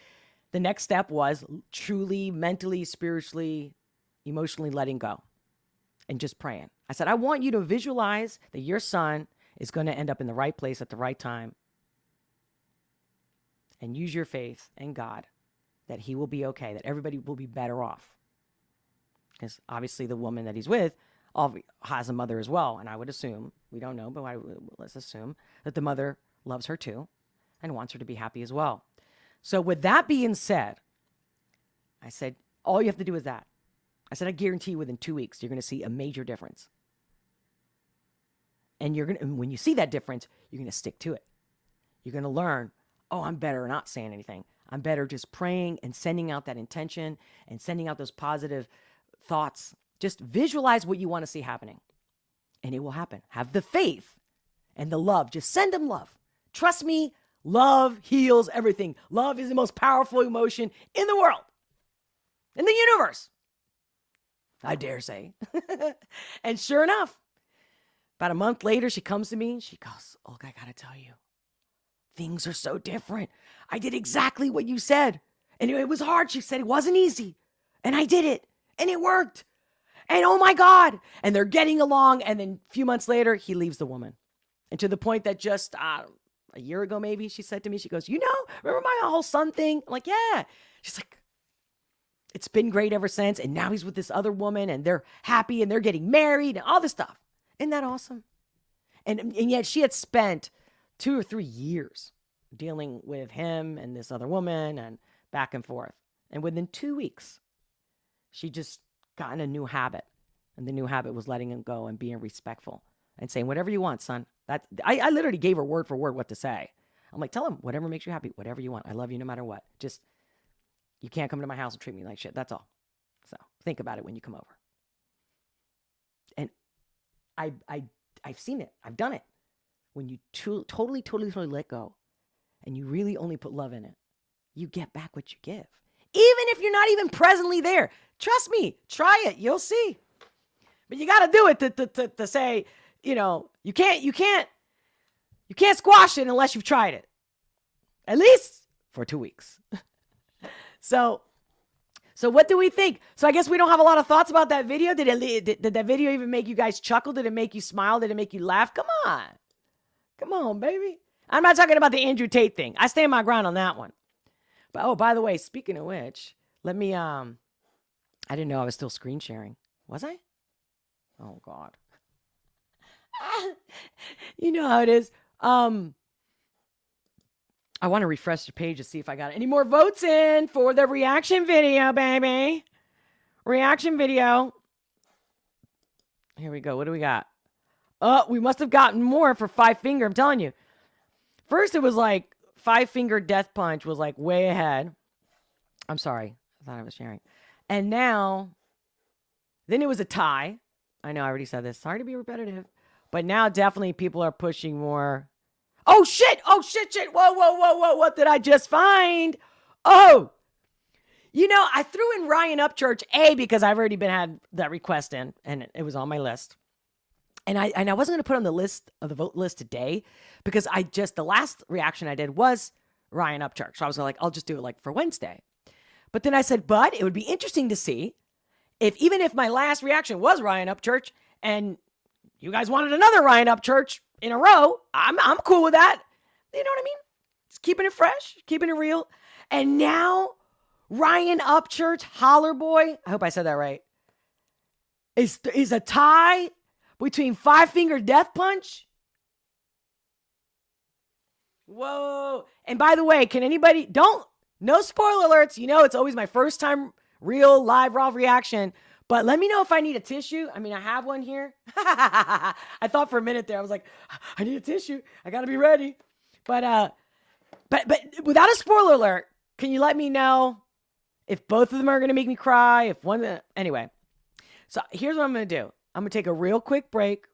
the next step was truly mentally, spiritually, emotionally letting go and just praying. I said, I want you to visualize that your son is going to end up in the right place at the right time. And use your faith in God that he will be okay, that everybody will be better off. Because obviously the woman that he's with has a mother as well. And I would assume, we don't know, but let's assume that the mother loves her too and wants her to be happy as well. So with that being said, I said, all you have to do is that. I said, I guarantee you within 2 weeks, you're going to see a major difference. And when you see that difference, you're going to stick to it. You're going to learn, oh, I'm better not saying anything. I'm better just praying and sending out that intention and sending out those positive thoughts. Just visualize what you want to see happening. And it will happen. Have the faith and the love. Just send them love. Trust me, love heals everything. Love is the most powerful emotion in the world, in the universe, I dare say. And sure enough, about a month later, she comes to me and she goes, Olga, I got to tell you, things are so different. I did exactly what you said. And it was hard. She said it wasn't easy. And I did it. And it worked. And oh my God. And they're getting along. And then a few months later, he leaves the woman. And to the point that just a year ago, maybe, she said to me, she goes, remember my whole son thing? I'm like, yeah. She's like, it's been great ever since. And now he's with this other woman and they're happy and they're getting married and all this stuff. Isn't that awesome? And yet she had spent 2 or 3 years dealing with him and this other woman and back and forth. And within 2 weeks, she just got in a new habit. And the new habit was letting him go and being respectful and saying, whatever you want, son. I literally gave her word for word what to say. I'm like, tell him whatever makes you happy, whatever you want. I love you no matter what. Just, you can't come to my house and treat me like shit. That's all. So think about it when you come over. And I've seen it. I've done it. When you totally let go and you really only put love in it, you get back what you give. Even if you're not even presently there. Trust me. Try it. You'll see. But you got to do it to say, you can't squash it unless you've tried it. at least for 2 weeks. So what do we think? So I guess we don't have a lot of thoughts about that video. Did that video even make you guys chuckle? Did it make you smile? Did it make you laugh? Come on, baby. I'm not talking about the Andrew Tate thing. I stand my ground on that one. But oh, by the way, speaking of which, let me I didn't know I was still screen sharing. Was I? Oh God. You know how it is. I want to refresh the page to see if I got any more votes in for the reaction video, baby. Reaction video. Here we go. What do we got? Oh, we must have gotten more for 5 Finger. I'm telling you. First, it was like 5 Finger Death Punch was like way ahead. I'm sorry. I thought I was sharing. And now, then it was a tie. I know I already said this. Sorry to be repetitive. But now definitely people are pushing more. Oh, shit. Oh, shit. Whoa. What did I just find? Oh, you know, I threw in Ryan Upchurch, because I've already had that request in, and it was on my list. And I wasn't going to put on the list of the vote list today because the last reaction I did was Ryan Upchurch. So I was like, I'll just do it like for Wednesday. But then I said, but it would be interesting to see even if my last reaction was Ryan Upchurch and you guys wanted another Ryan Upchurch in a row, I'm cool with that. You know what I mean? Just keeping it fresh, keeping it real. And now Ryan Upchurch, Hollerboy, I hope I said that right, is a tie between 5 Finger Death Punch. Whoa. And by the way, can anybody, no spoiler alerts. You know, it's always my first time real live raw reaction. But let me know if I need a tissue. I mean, I have one here. I thought for a minute there, I was like, I need a tissue. I got to be ready. But without a spoiler alert, can you let me know if both of them are going to make me cry? If one, anyway. So here's what I'm going to do. I'm going to take a real quick break.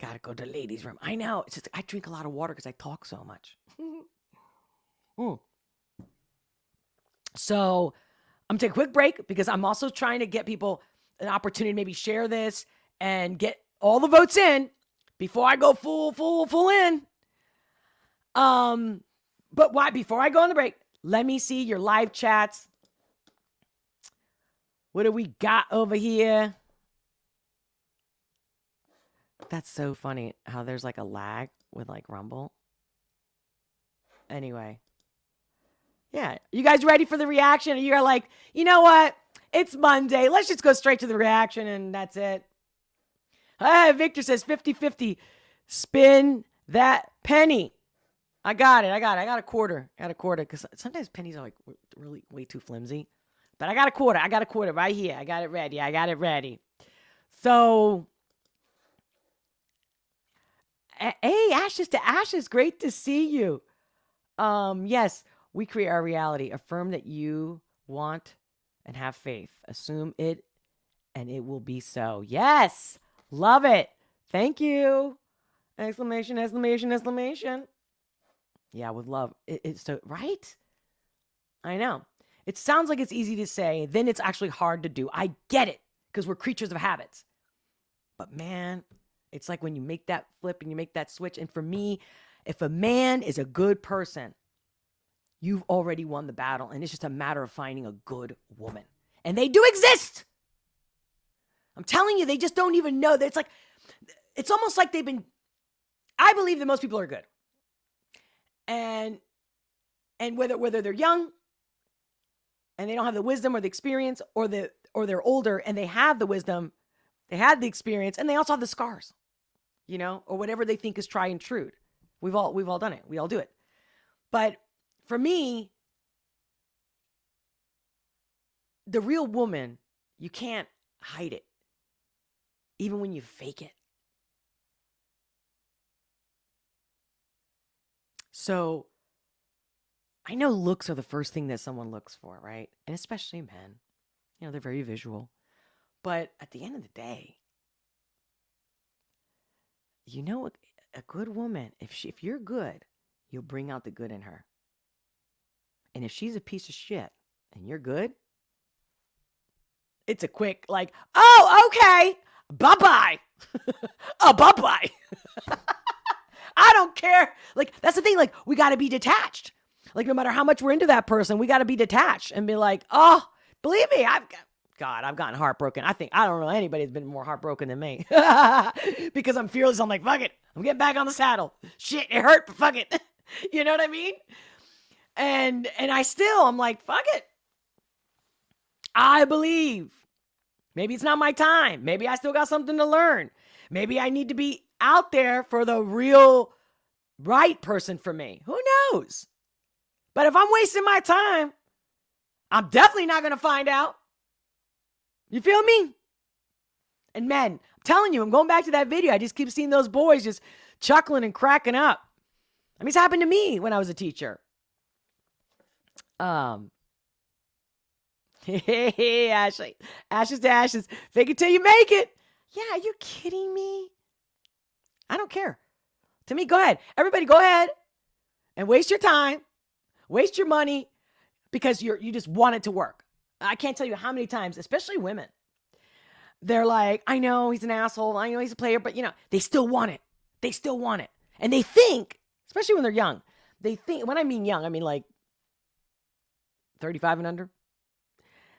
Got to go to the ladies' room. I know. It's just, I drink a lot of water because I talk so much. So I'm going to take a quick break because I'm also trying to get people an opportunity to maybe share this and get all the votes in before I go full in. But why? Before I go on the break, let me see your live chats. What do we got over here? That's so funny how there's like a lag with like Rumble. Anyway. Yeah. You guys ready for the reaction? And you're like, you know what? It's Monday. Let's just go straight to the reaction and that's it. Victor says 50-50. Spin that penny. I got it. I got a quarter. Because sometimes pennies are like really way too flimsy. But I got a quarter right here. I got it ready. So, hey, Ashes to Ashes. Great to see you. Yes, we create our reality. Affirm that you want and have faith. Assume it and it will be so. Yes. Love it. Thank you. Exclamation. Yeah, with love. It's so, right? I know. It sounds like it's easy to say, then it's actually hard to do. I get it, because we're creatures of habits. But man, it's like when you make that flip and you make that switch. And for me, if a man is a good person, you've already won the battle. And it's just a matter of finding a good woman. And they do exist. I'm telling you, they just don't even know. It's almost like I believe that most people are good. And whether they're young and they don't have the wisdom or the experience, or they're older and they have the wisdom, they had the experience, and they also have the scars, you know, or whatever they think is tried and true. We've all done it. We all do it. But for me, the real woman, you can't hide it, even when you fake it. So I know looks are the first thing that someone looks for, right? And especially men. You know, they're very visual. But at the end of the day, you know, a good woman, if you're good, you'll bring out the good in her. And if she's a piece of shit and you're good, it's a quick like, oh, okay, bye-bye. Oh, bye-bye. I don't care. Like, that's the thing. Like, we got to be detached. Like, no matter how much we're into that person, we got to be detached and be like, oh, believe me, I've gotten heartbroken. I don't know anybody that's been more heartbroken than me because I'm fearless. I'm like, fuck it. I'm getting back on the saddle. Shit, it hurt, but fuck it. You know what I mean? And I'm like, fuck it. I believe. Maybe it's not my time. Maybe I still got something to learn. Maybe I need to be out there for the real right person for me. Who knows? But if I'm wasting my time, I'm definitely not going to find out. You feel me? And men, I'm telling you, I'm going back to that video. I just keep seeing those boys just chuckling and cracking up. I mean, it's happened to me when I was a teacher. Hey, Ashley. Ashes to ashes. Fake it till you make it. Yeah, are you kidding me? I don't care. To me, go ahead. Everybody go ahead and waste your time, waste your money because you just want it to work. I can't tell you how many times, especially women, they're like, I know he's an asshole. I know he's a player, but they still want it. They still want it. And they think, especially when they're young, when I mean young, I mean like 35 and under.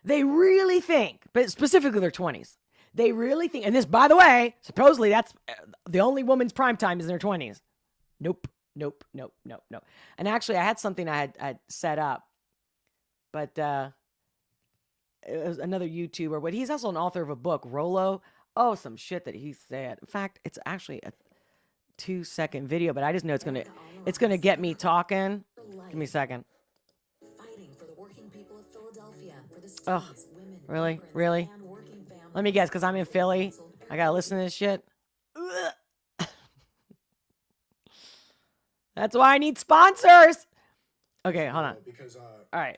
They really think, but specifically their 20s, they really think, and this, by the way, supposedly that's the only woman's prime time is in her 20s. Nope. And actually, I had something I'd set up, but it was another YouTuber, but he's also an author of a book, Rollo. Oh, some shit that he said. In fact, it's actually a 2-second video, but I just know it's gonna get me talking. Give me a second. Oh, really? Let me guess, because I'm in Philly. I gotta listen to this shit. That's why I need sponsors. Okay, hold on. All right.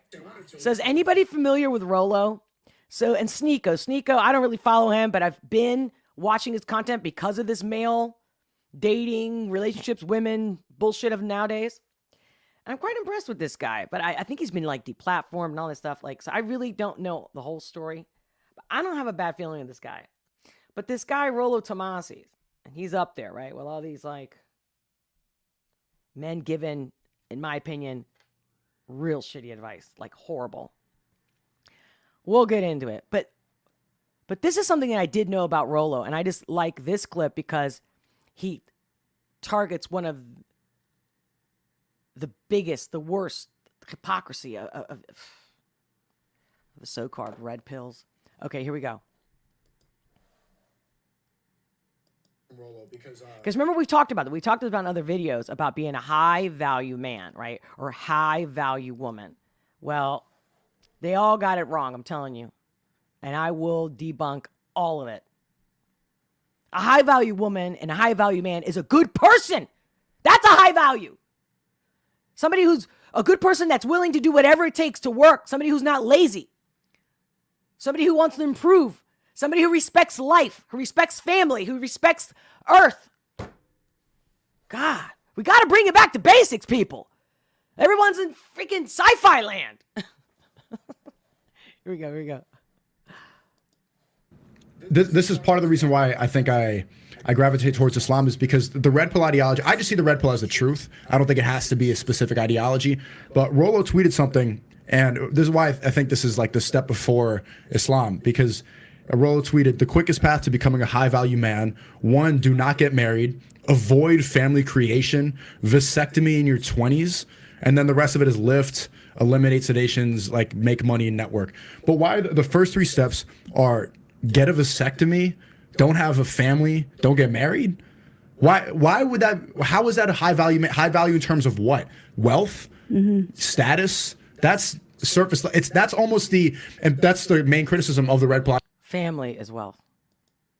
So is anybody familiar with Rollo? And Sneako, I don't really follow him, but I've been watching his content because of this male dating, relationships, women, bullshit of nowadays. I'm quite impressed with this guy, but I think he's been like deplatformed and all this stuff. So I really don't know the whole story. But I don't have a bad feeling of this guy. But this guy, Rollo Tomassi, and he's up there, right? With all these like men giving, in my opinion, real shitty advice, like horrible. We'll get into it. But this is something that I did know about Rollo, and I just like this clip because he targets one of the biggest, the worst hypocrisy of the so-called red pills. Okay, here we go. Because remember we've talked about it. We talked about in other videos about being a high-value man, right? Or high-value woman. Well, they all got it wrong, I'm telling you. And I will debunk all of it. A high-value woman and a high-value man is a good person. That's a high value. Somebody who's a good person that's willing to do whatever it takes to work. Somebody who's not lazy. Somebody who wants to improve. Somebody who respects life, who respects family, who respects Earth. God, we got to bring it back to basics, people. Everyone's in freaking sci-fi land. Here we go. This is part of the reason why I think I gravitate towards Islam is because the red pill ideology, I just see the red pill as the truth. I don't think it has to be a specific ideology. But Rollo tweeted something, and this is why I think this is like the step before Islam, because Rollo tweeted, the quickest path to becoming a high-value man, 1, do not get married, avoid family creation, vasectomy in your 20s, and then the rest of it is lift, eliminate sedations, like make money and network. But why the first 3 steps are get a vasectomy, don't have a family, don't get married? Why would that, how is that a high value in terms of what? Wealth? Status? That's surface, that's almost and that's the main criticism of the red pill Family as well.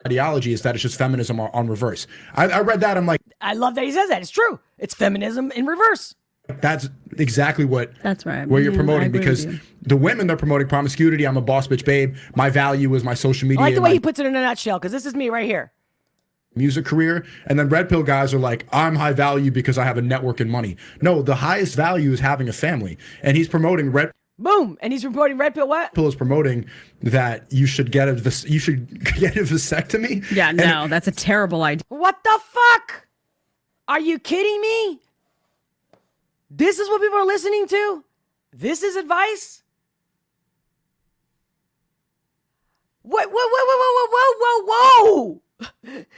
ideology, is that it's just feminism on reverse. I read that, I'm like, I love that he says that. It's true. It's feminism in reverse. that's exactly that's right. Where you're promoting, because the women, they're promoting promiscuity. I'm a boss bitch babe. My value is my social media. I like the way he puts it in a nutshell, because this is me right here. Music career. And then red pill guys are like, I'm high value because I have a network and money. No, the highest value is having a family. And he's promoting Boom. And he's promoting red pill what? Pill is promoting that you should get a vasectomy. Yeah, no, that's a terrible idea. What the fuck? Are you kidding me? This is what people are listening to? This is advice? Whoa, whoa, whoa, whoa, whoa, whoa, whoa, whoa.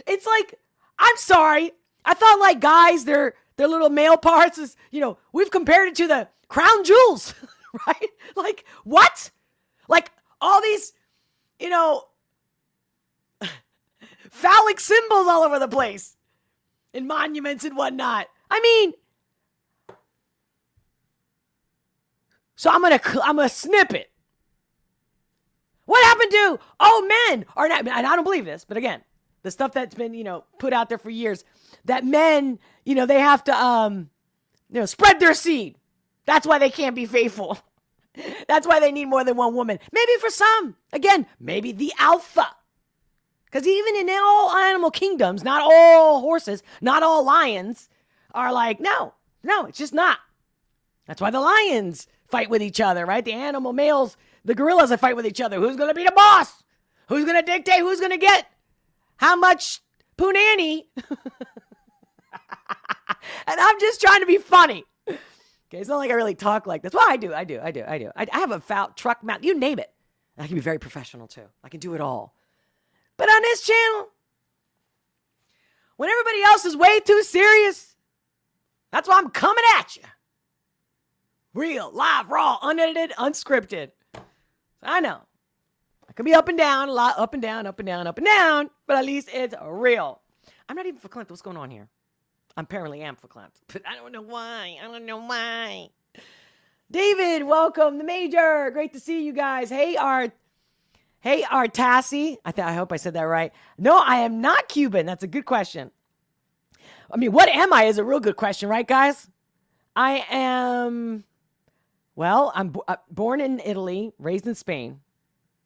It's like, I'm sorry. I thought like guys, their little male parts is, we've compared it to the crown jewels, right? Like, what? Like all these, phallic symbols all over the place in monuments and whatnot. I mean, so I'm gonna snip it. What happened to men are not? And I don't believe this, but again, the stuff that's been put out there for years that men they have to spread their seed. That's why they can't be faithful. That's why they need more than one woman. Maybe for some, again, maybe the alpha. Because even in all animal kingdoms, not all horses, not all lions are like, no, it's just not. That's why the lions fight with each other, right? The animal males, the gorillas that fight with each other. Who's going to be the boss? Who's going to dictate who's going to get how much punani? And I'm just trying to be funny. Okay, it's not like I really talk like this. Well, I do. I have a foul truck mouth. You name it. I can be very professional too. I can do it all. But on this channel, when everybody else is way too serious, that's why I'm coming at you. Real, live, raw, unedited, unscripted. I know. I could be up and down, a lot up and down, up and down, up and down, but at least it's real. I'm not even verklempt. What's going on here? I apparently am verklempt, but I don't know why. David, welcome. The Major. Great to see you guys. Hey, Artassi. I hope I said that right. No, I am not Cuban. That's a good question. I mean, what am I is a real good question, right, guys? I am, I'm born in Italy, raised in Spain.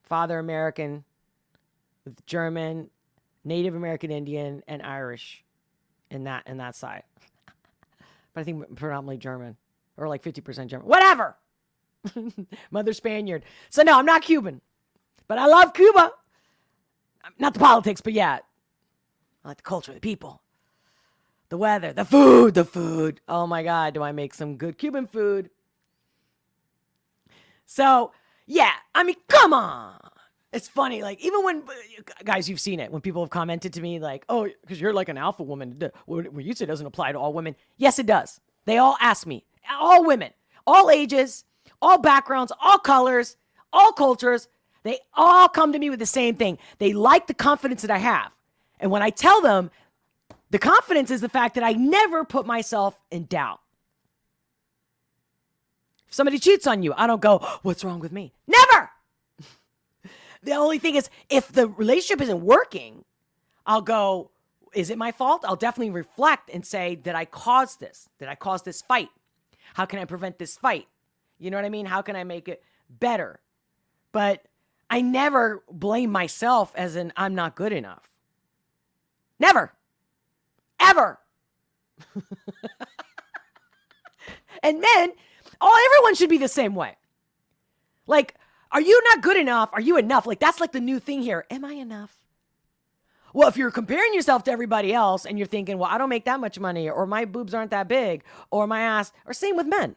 Father American with German, Native American Indian, and Irish in that side. But I think predominantly German, or like 50% German. Whatever. Mother Spaniard. So no, I'm not Cuban. But I love Cuba. Not the politics, but yeah. I like the culture, the people, the weather, the food. Oh my God, do I make some good Cuban food? So, yeah, I mean, come on. It's funny, like, even when, guys, you've seen it, when people have commented to me, like, oh, because you're like an alpha woman. What you say doesn't apply to all women. Yes, it does. They all ask me. All women, all ages, all backgrounds, all colors, all cultures. They all come to me with the same thing. They like the confidence that I have. And when I tell them, the confidence is the fact that I never put myself in doubt. If somebody cheats on you, I don't go, what's wrong with me? Never! The only thing is, if the relationship isn't working, I'll go, is it my fault? I'll definitely reflect and say, did I cause this? Did I cause this fight? How can I prevent this fight? You know what I mean? How can I make it better? But I never blame myself as in I'm not good enough. Never. Ever. And men, everyone should be the same way. Like, are you not good enough? Are you enough? Like, that's like the new thing here. Am I enough? Well, if you're comparing yourself to everybody else and you're thinking, well, I don't make that much money, or my boobs aren't that big, or my ass, or same with men.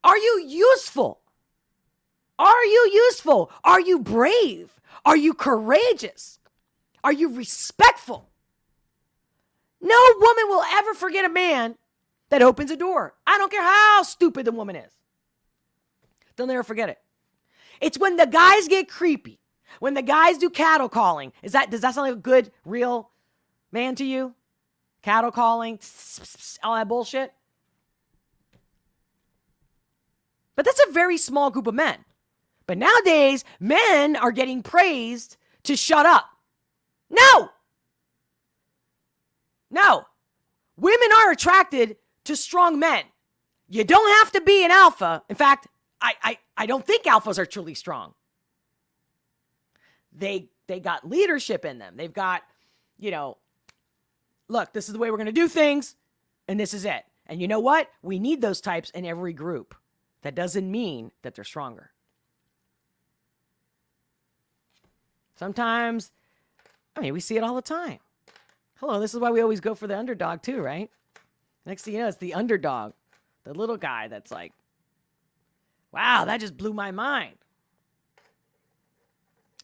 Are you useful? Are you useful? Are you brave? Are you courageous? Are you respectful? No woman will ever forget a man that opens a door. I don't care how stupid the woman is. They'll never forget it. It's when the guys get creepy, when the guys do cattle calling. Does that sound like a good, real man to you? Cattle calling, all that bullshit. But that's a very small group of men. But nowadays, men are getting praised to shut up. No. Women are attracted to strong men. You don't have to be an alpha. In fact, I don't think alphas are truly strong. They got leadership in them. They've got, look, this is the way we're going to do things, and this is it. And you know what? We need those types in every group. That doesn't mean that they're stronger. Sometimes, we see it all the time. Hello, this is why we always go for the underdog too, right? Next thing you know, it's the underdog. The little guy that's like, wow, that just blew my mind.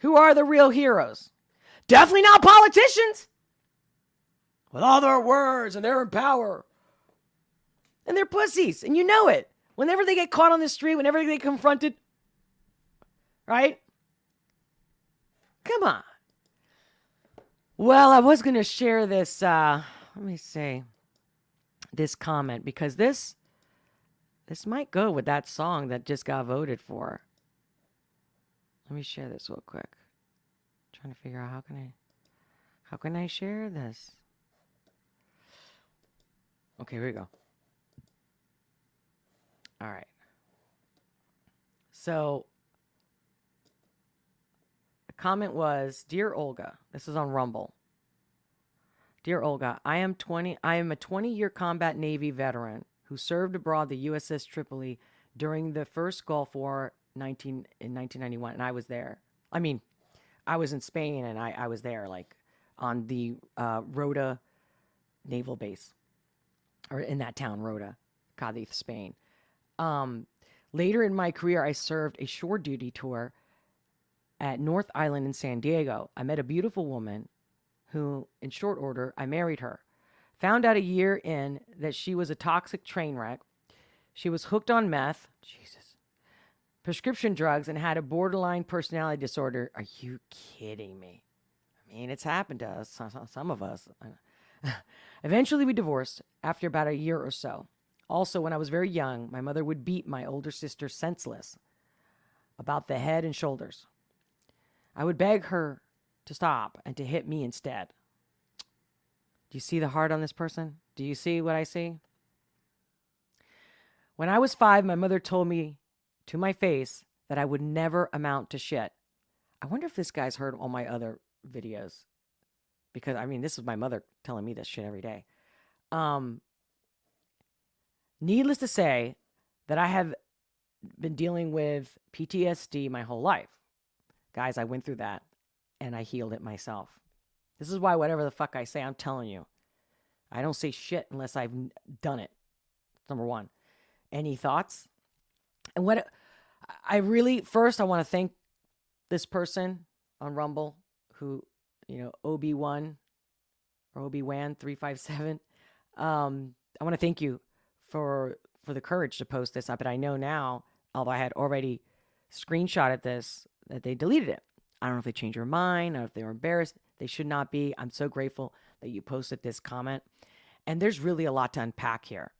Who are the real heroes? Definitely not politicians. With all their words and they're in power. And they're pussies. And you know it. Whenever they get caught on the street, whenever they get confronted. Right? Come on. Well, I was going to share this, let me see, this comment. Because this might go with that song that just got voted for. Let me share this real quick. I'm trying to figure out how can I share this? Okay, here we go. All right. So the comment was, "Dear Olga," this is on Rumble. "Dear Olga, I am a 20-year combat Navy veteran who served abroad the USS Tripoli during the first Gulf War in 1991, and I was there. I mean, I was in Spain, and I was there, like, on the Rota naval base, or in that town, Rota, Cadiz, Spain. Later in my career, I served a shore duty tour at North Island in San Diego. I met a beautiful woman who, in short order, I married her. Found out a year in that she was a toxic train wreck. She was hooked on meth, Jesus, prescription drugs, and had a borderline personality disorder. Are you kidding me? I mean, it's happened to us, some of us. Eventually, we divorced after about a year or so. Also, when I was very young, my mother would beat my older sister senseless about the head and shoulders. I would beg her to stop and to hit me instead. Do you see the heart on this person? Do you see what I see? When I was 5, my mother told me to my face that I would never amount to shit. I wonder if this guy's heard all my other videos. Because, I mean, this is my mother telling me this shit every day. Needless to say that I have been dealing with PTSD my whole life. Guys, I went through that, and I healed it myself. This is why whatever the fuck I say, I'm telling you. I don't say shit unless I've done it. Number one. Any thoughts? And what I want to thank this person on Rumble who, Obi-Wan or Obi-Wan 357. I want to thank you for the courage to post this up. But I know now, although I had already screenshotted this, that they deleted it. I don't know if they changed their mind. I don't know if they were embarrassed. They should not be. I'm so grateful that you posted this comment. And there's really a lot to unpack here.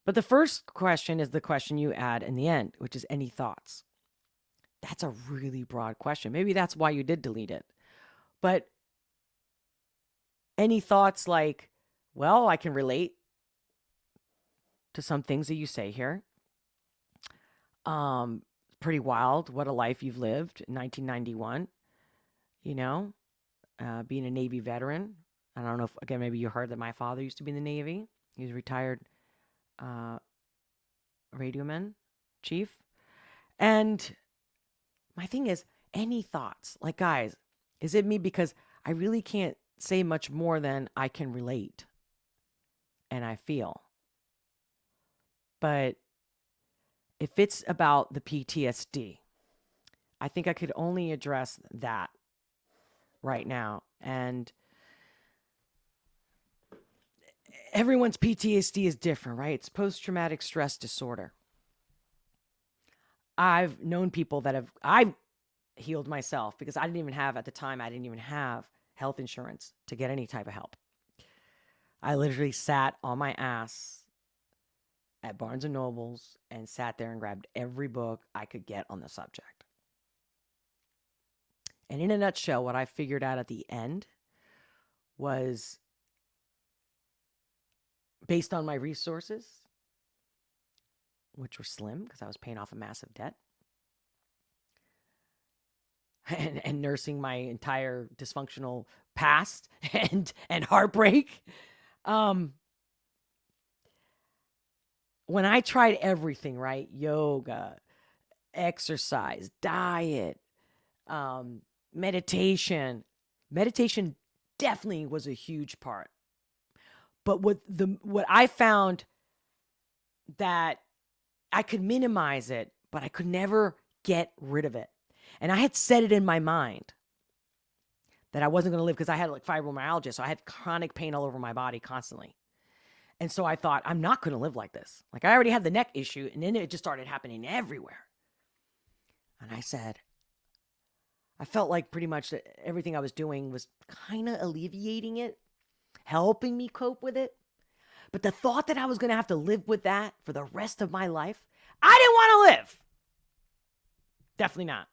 But the first question is the question you add in the end, which is any thoughts? That's a really broad question. Maybe that's why you did delete it. But any thoughts like, well, I can relate to some things that you say here. Pretty wild. What a life you've lived in 1991. Being a Navy veteran. I don't know if, again, maybe you heard that my father used to be in the Navy. He was a retired radioman chief. And my thing is, any thoughts? Like, guys, is it me? Because I really can't say much more than I can relate and I feel. But if it's about the PTSD, I think I could only address that right now. And everyone's PTSD is different, right? It's post-traumatic stress disorder. I've known people that I've healed myself because I didn't even have health insurance to get any type of help. I literally sat on my ass at Barnes & Noble's and sat there and grabbed every book I could get on the subject. And in a nutshell, what I figured out at the end was, based on my resources, which were slim because I was paying off a massive debt, and nursing my entire dysfunctional past and heartbreak. When I tried everything, right? Yoga, exercise, diet, meditation. Meditation definitely was a huge part. But what I found that I could minimize it, but I could never get rid of it. And I had set it in my mind that I wasn't going to live because I had like fibromyalgia. So I had chronic pain all over my body constantly. And so I thought, I'm not going to live like this. Like I already had the neck issue and then it just started happening everywhere. And I said, I felt like pretty much that everything I was doing was kind of alleviating it, helping me cope with it. But the thought that I was going to have to live with that for the rest of my life, I didn't want to live. Definitely not.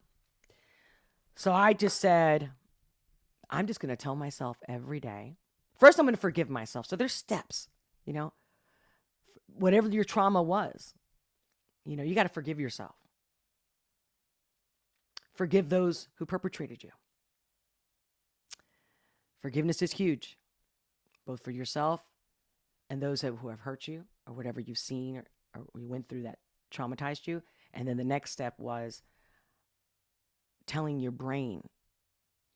So I just said, I'm just going to tell myself every day. First, I'm going to forgive myself. So there's steps, you know, whatever your trauma was, you know, you got to forgive yourself. Forgive those who perpetrated you. Forgiveness is huge, both for yourself and those who have hurt you or whatever you've seen or you went through that traumatized you. And then the next step was telling your brain,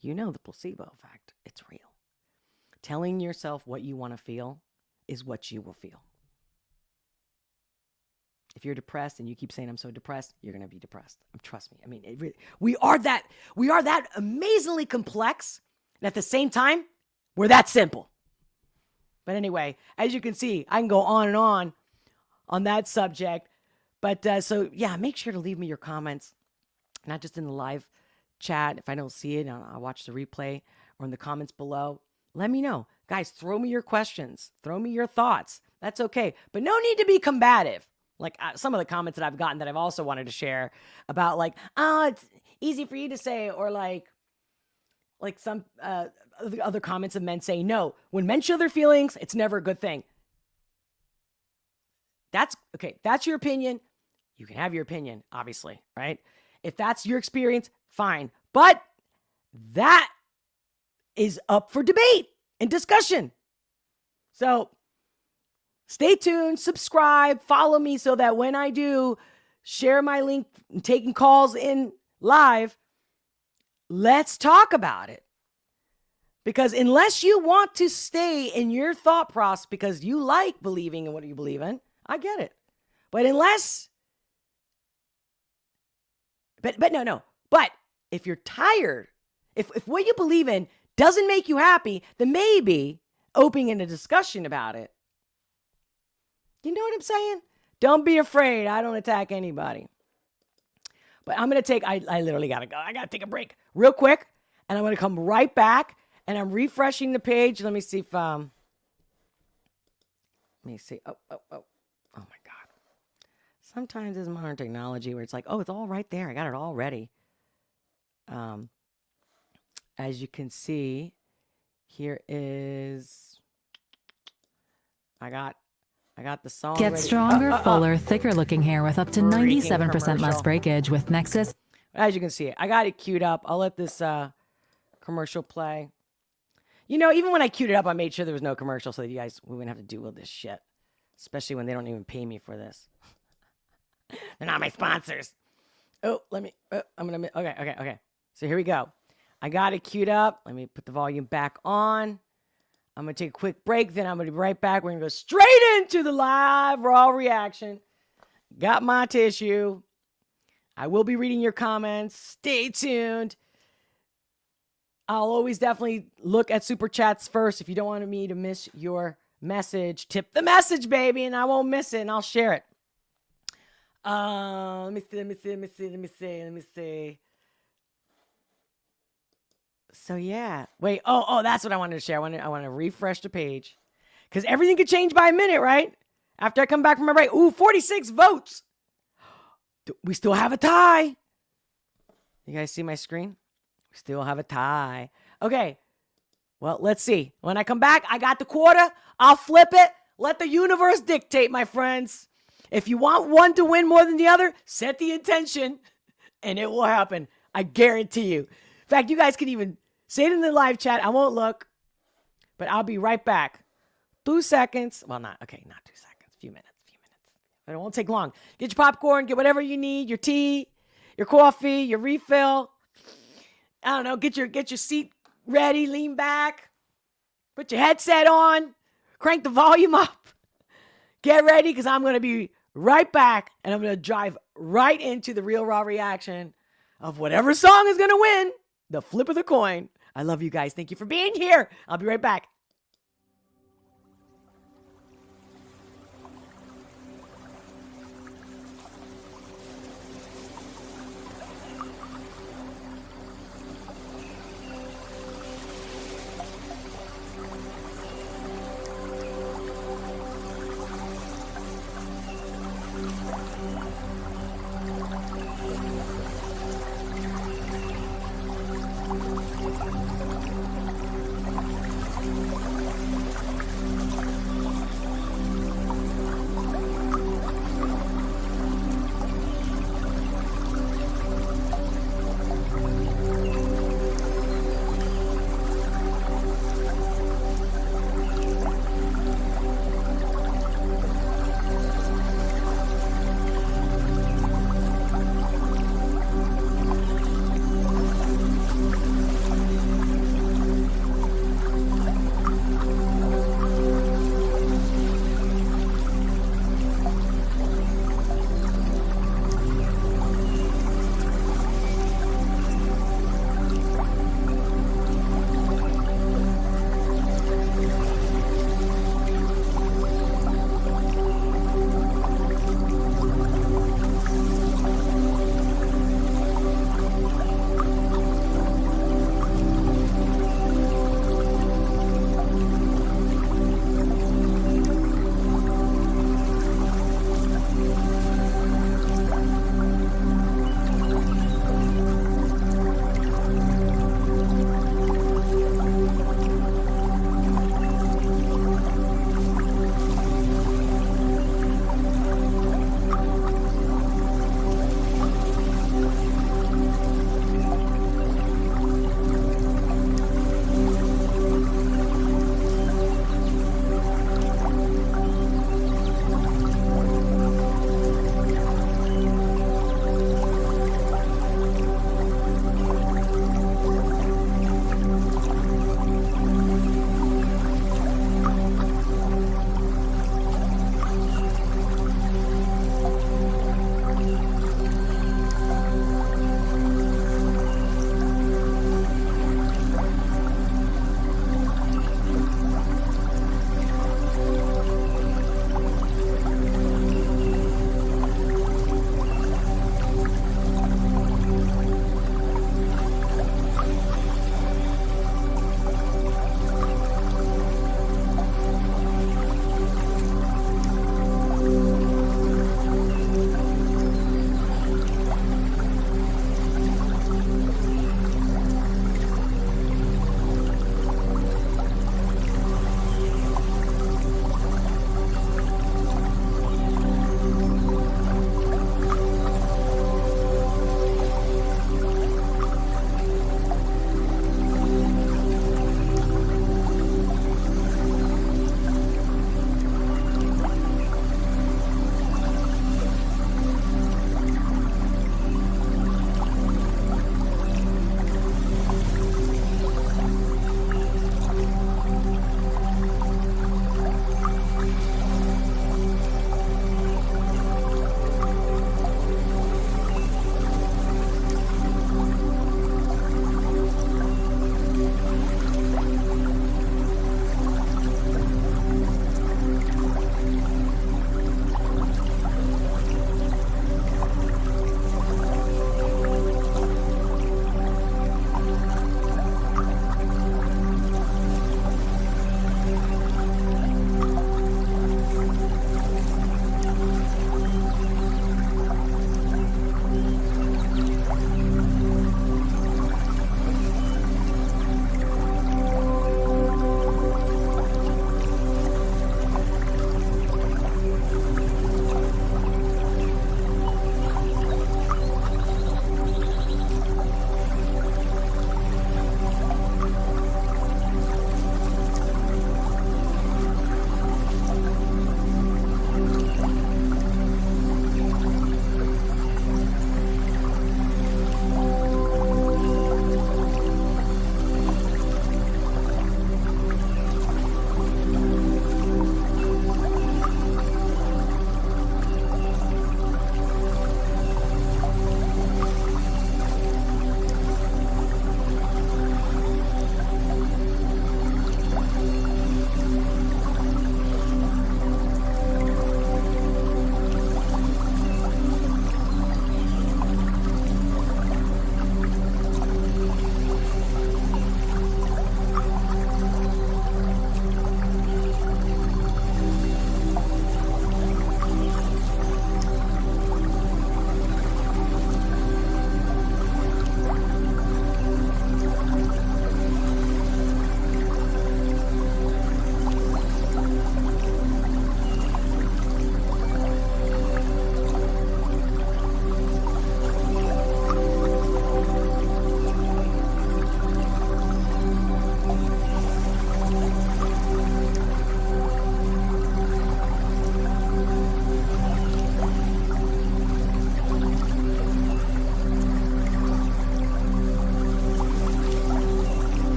you know, the placebo effect, it's real. Telling yourself what you want to feel is what you will feel. If you're depressed and you keep saying, I'm so depressed, you're going to be depressed. Trust me. I mean, we are that amazingly complex. And at the same time, we're that simple. But anyway, as you can see, I can go on and on that subject. But so, yeah, make sure to leave me your comments, not just in the live chat. If I don't see it, I'll watch the replay or in the comments below. Let me know. Guys, throw me your questions. Throw me your thoughts. That's okay. But no need to be combative. Like some of the comments that I've gotten that I've also wanted to share about like, oh, it's easy for you to say, or like some other comments of men saying, no, when men show their feelings, it's never a good thing. That's okay. That's your opinion. You can have your opinion, obviously, right? If that's your experience, fine. But that is up for debate and discussion. So stay tuned, subscribe, follow me so that when I do share my link, taking calls in live, let's talk about it. Because unless you want to stay in your thought process because you like believing in what you believe in, I get it. But unless, but if you're tired, if what you believe in doesn't make you happy, then maybe opening a discussion about it. You know what I'm saying? Don't be afraid. I don't attack anybody. But I'm going to take, I literally got to go. I got to take a break real quick. And I'm going to come right back. And I'm refreshing the page. Let me see if, let me see. Oh my God. Sometimes it's modern technology where it's like, oh, it's all right there. I got it all ready. As you can see, here is, I got the song Get ready. stronger, fuller, thicker looking hair with up to 97% less breakage with Nexus. As you can see, I got it queued up. I'll let this commercial play. You know, even when I queued it up, I made sure there was no commercial so that you guys, we wouldn't have to deal with this shit. Especially when they don't even pay me for this. They're not my sponsors. Oh, let me, I'm going to, okay. So here we go. I got it queued up. Let me put the volume back on. I'm going to take a quick break. Then I'm going to be right back. We're going to go straight into the live raw reaction. Got my tissue. I will be reading your comments. Stay tuned. I'll always definitely look at super chats first. If you don't want me to miss your message, tip the message, baby, and I won't miss it, and I'll share it. Let me see. So yeah, wait. Oh, that's what I wanted to share. I want to refresh the page because everything could change by a minute, right? After I come back from my break. Ooh, 46 votes. We still have a tie. You guys see my screen? We still have a tie. Okay. Well, let's see. When I come back, I got the quarter. I'll flip it. Let the universe dictate, my friends. If you want one to win more than the other, set the intention and it will happen. I guarantee you. In fact, you guys can even say it in the live chat. I won't look, but I'll be right back. 2 seconds. Well, not 2 seconds. A few minutes. But it won't take long. Get your popcorn. Get whatever you need. Your tea, your coffee, your refill. I don't know. Get your seat ready. Lean back. Put your headset on. Crank the volume up. Get ready because I'm going to be right back, and I'm going to drive right into the real raw reaction of whatever song is going to win the flip of the coin. I love you guys. Thank you for being here. I'll be right back.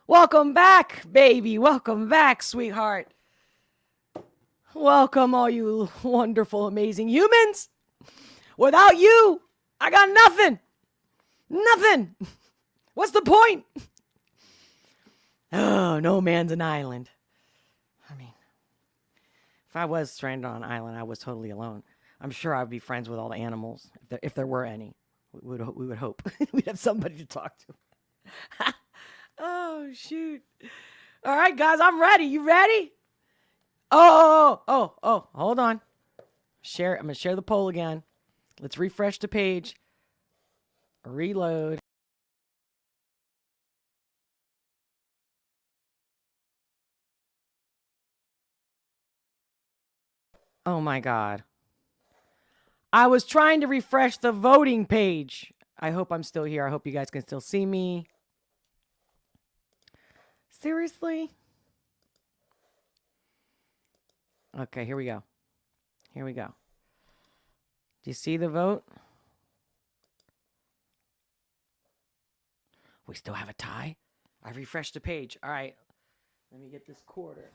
Welcome back, baby. Welcome back, sweetheart. Welcome, all you wonderful, amazing humans. Without you, I got nothing. Nothing. What's the point? Oh, no man's an island. I mean, if I was stranded on an island, I was totally alone. I'm sure I would be friends with all the animals, if there were any. We would hope. We'd have somebody to talk to. Oh, shoot. All right, guys, I'm ready. You ready? Oh, hold on. I'm going to share the poll again. Let's refresh the page. Reload. Oh, my God. I was trying to refresh the voting page. I hope I'm still here. I hope you guys can still see me. Seriously? Okay, here we go. Here we go. Do you see the vote? We still have a tie? I refreshed the page. All right. Let me get this quarter.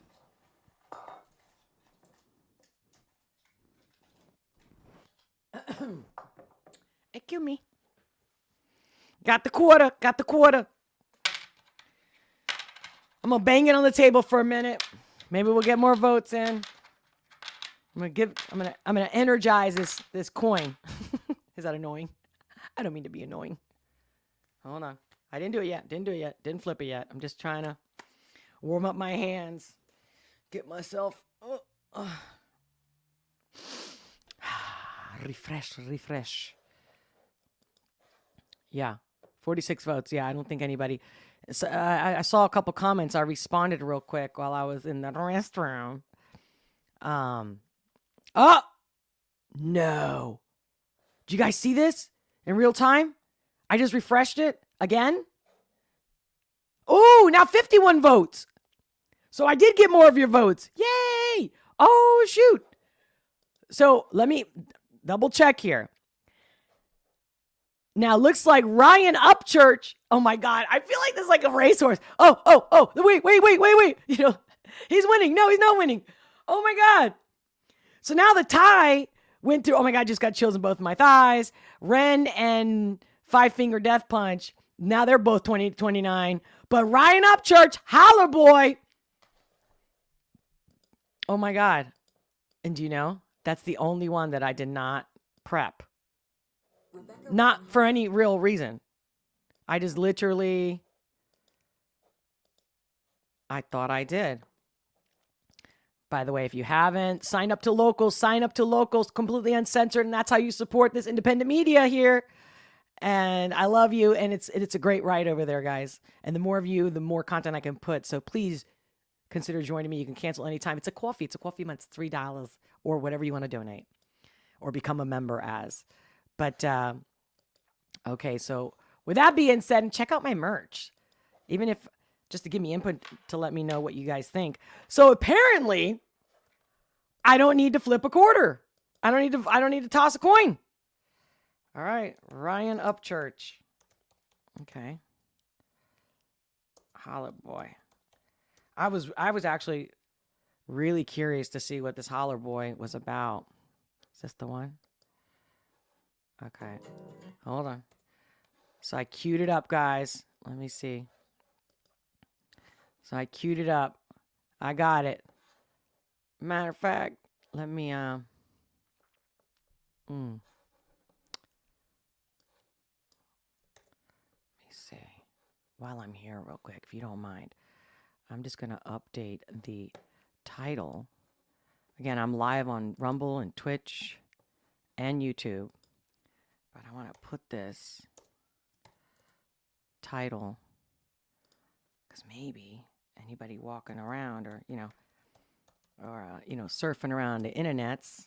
Excuse me. Got the quarter. Got the quarter. I'm gonna bang it on the table for a minute. Maybe we'll get more votes in. I'm gonna energize this coin. Is that annoying? I don't mean to be annoying. Hold on. I didn't do it yet. Didn't flip it yet. I'm just trying to warm up my hands. Get myself refresh. Yeah. 46 votes. Yeah, I don't think anybody. So, I saw a couple comments. I responded real quick while I was in the restroom. Oh! No. Did you guys see this in real time? I just refreshed it again. Oh, now 51 votes. So I did get more of your votes. Yay! Oh, shoot. So let me double check here. Now, looks like Ryan Upchurch. Oh, my God. I feel like this is like a racehorse. Oh. Wait. You know, he's winning. No, he's not winning. Oh, my God. So now the tie went through. Oh, my God. Just got chills in both of my thighs. Ren and Five Finger Death Punch. Now they're both 20-29. But Ryan Upchurch, Hollerboy. Oh, my God. And do you know, that's the only one that I did not prep. Not for any real reason. I just literally, I thought I did. By the way, if you haven't, sign up to Locals, completely uncensored, and that's how you support this independent media here. And I love you, and it's a great ride over there, guys. And the more of you, the more content I can put. So please consider joining me. You can cancel anytime. It's a coffee a month. It's $3 or whatever you want to donate or become a member as. But, okay, so with that being said, check out my merch. Even if, just to give me input to let me know what you guys think. So apparently, I don't need to flip a quarter. I don't need to toss a coin. All right, Ryan Upchurch. Okay. Hollerboy. I was actually really curious to see what this Hollerboy was about. Is this the one? Okay. Hold on. So I queued it up, guys. Let me see. So I queued it up. I got it. Matter of fact, let me see. While I'm here real quick, if you don't mind, I'm just going to update the title. Again, I'm live on Rumble and Twitch and YouTube. But I want to put this title because maybe anybody walking around or, surfing around the internets.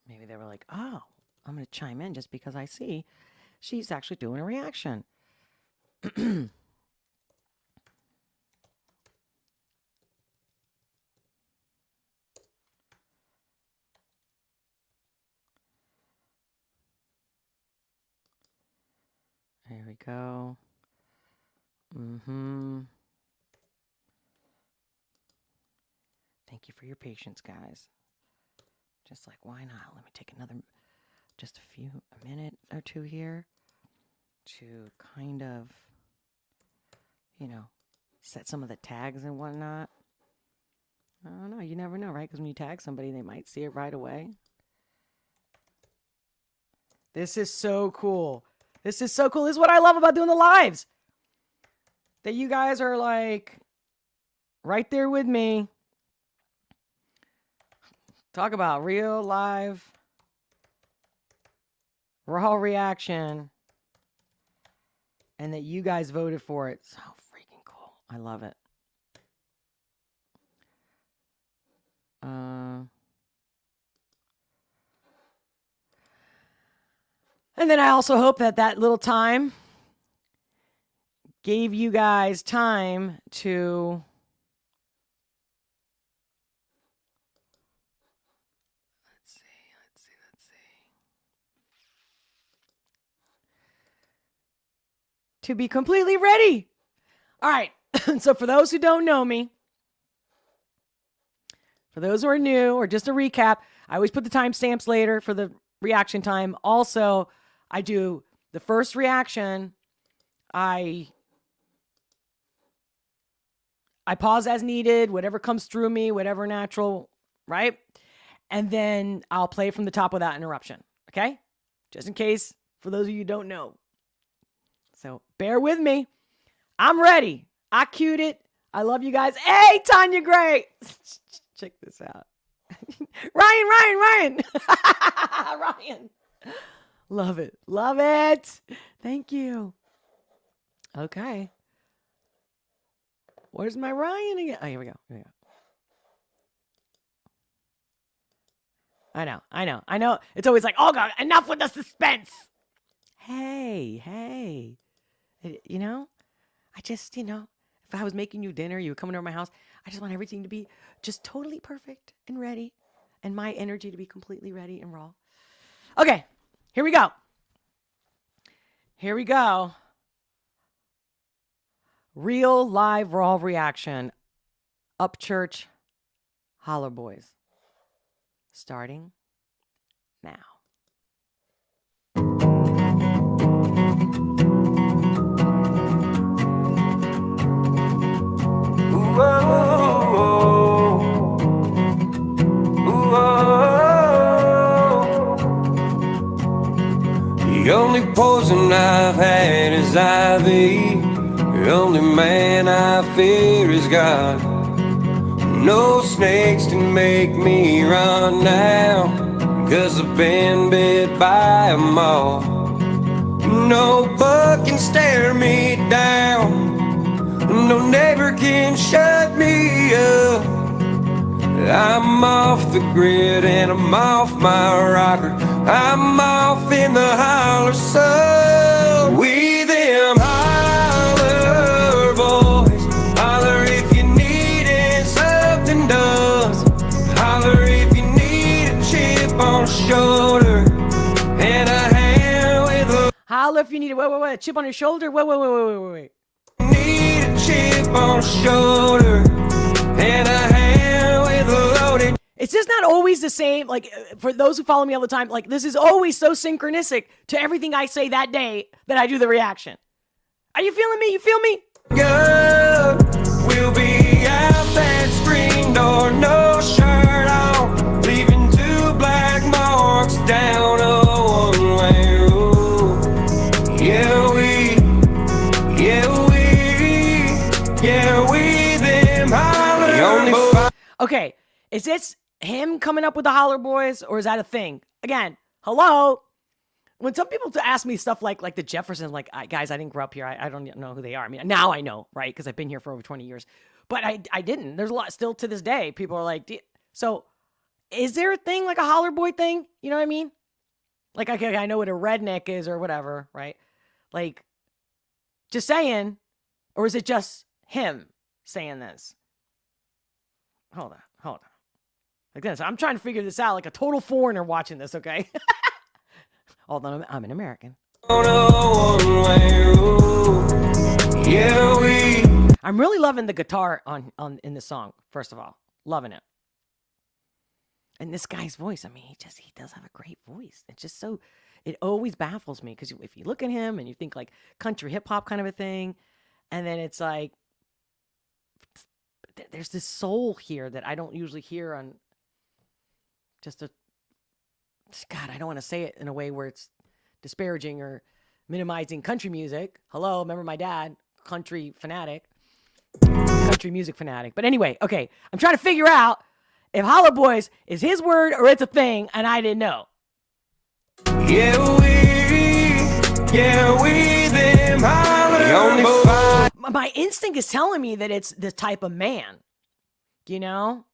Maybe they were like, oh, I'm going to chime in just because I see she's actually doing a reaction. There we go. Mm-hmm. Thank you for your patience, guys. Just like, why not? Let me take a minute or two here to kind of, set some of the tags and whatnot. I don't know. You never know, right? Because when you tag somebody, they might see it right away. This is so cool. This is so cool. This is what I love about doing the lives. That you guys are like right there with me. Talk about real live raw reaction. And that you guys voted for it. So freaking cool. I love it. And then I also hope that little time gave you guys time to let's see. To be completely ready. All right. So for those who don't know me, for those who are new, or just a recap, I always put the timestamps later for the reaction time. Also, I do the first reaction. I pause as needed, whatever comes through me, whatever natural, right? And then I'll play from the top without interruption, okay? Just in case, for those of you who don't know. So bear with me. I'm ready. I queued it. I love you guys. Hey, Tanya Gray. Check this out. Ryan. Ryan. Love it. Love it. Thank you. Okay. Where's my Ryan again? Oh, here we go. I know. It's always like, oh God, enough with the suspense. Hey. I just, if I was making you dinner, you were coming over my house, I just want everything to be just totally perfect and ready. And my energy to be completely ready and raw. Okay, here we go. Real live raw reaction. Upchurch Hollerboys. Starting now. The only poison I've had is IV. The only man I fear is God. No snakes can make me run now, 'cause I've been bit by 'em all. No bug can stare me down, no neighbor can shut me up. I'm off the grid and I'm off my rocker. I'm off in the holler sun. We them holler boys. Holler if you needed something done. Holler if you need a chip on the shoulder and a hand with a. Holler if you need a chip on your shoulder. Wait. Need a chip on the shoulder and a hand with a loaded. It's just not always the same. Like, for those who follow me all the time, like, this is always so synchronistic to everything I say that day that I do the reaction. Are you feeling me? You feel me? Good. We'll be out that screen door, no shirt on, leaving 2 black marks down a one-way road. Yeah, we them holler. The only Okay, is this him coming up with the Holler Boys, or is that a thing? Again, hello? When some people ask me stuff like the Jeffersons, like, guys, I didn't grow up here. I don't know who they are. I mean, now I know, right? Because I've been here for over 20 years. But I didn't. There's a lot still to this day. People are like, so is there a thing like a Holler Boy thing? You know what I mean? Like, okay, I know what a redneck is or whatever, right? Like, just saying. Or is it just him saying this? Hold on. Like this. I'm trying to figure this out like a total foreigner watching this, okay? Although I'm an American. On a one-way road. Yeah, we. I'm really loving the guitar on in the song, first of all. Loving it. And this guy's voice, I mean, he does have a great voice. It's just so, it always baffles me because if you look at him and you think like country hip hop kind of a thing, and then it's like, there's this soul here that I don't usually hear on just a, God, I don't want to say it in a way where it's disparaging or minimizing country music. Hello, remember my dad, country music fanatic. But anyway, okay, I'm trying to figure out if Hollerboy is his word or it's a thing, and I didn't know. Yeah, we them Hollerboy. My instinct is telling me that it's this type of man, you know?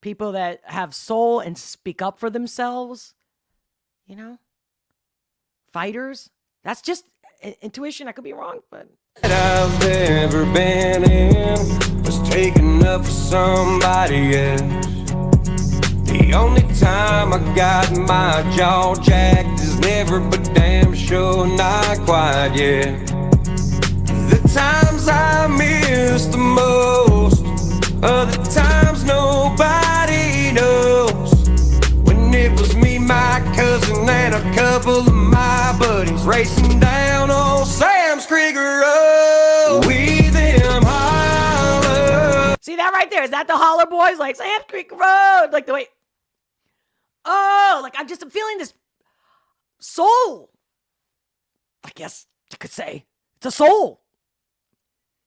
People that have soul and speak up for themselves, you know? Fighters. That's just intuition. I could be wrong, but... I've ever been in was taken up for somebody else. The only time I got my jaw jacked is never, but damn sure not quite yet. The times I miss the most are the times nobody knows. When it was me, my cousin, and a couple of my buddies racing down old Sam's Creek Road. We them holler. See that right there? Is that the Hollerboys? Like Sam's Creek Road. Like the way. Oh, like I'm feeling this soul. I guess you could say it's a soul.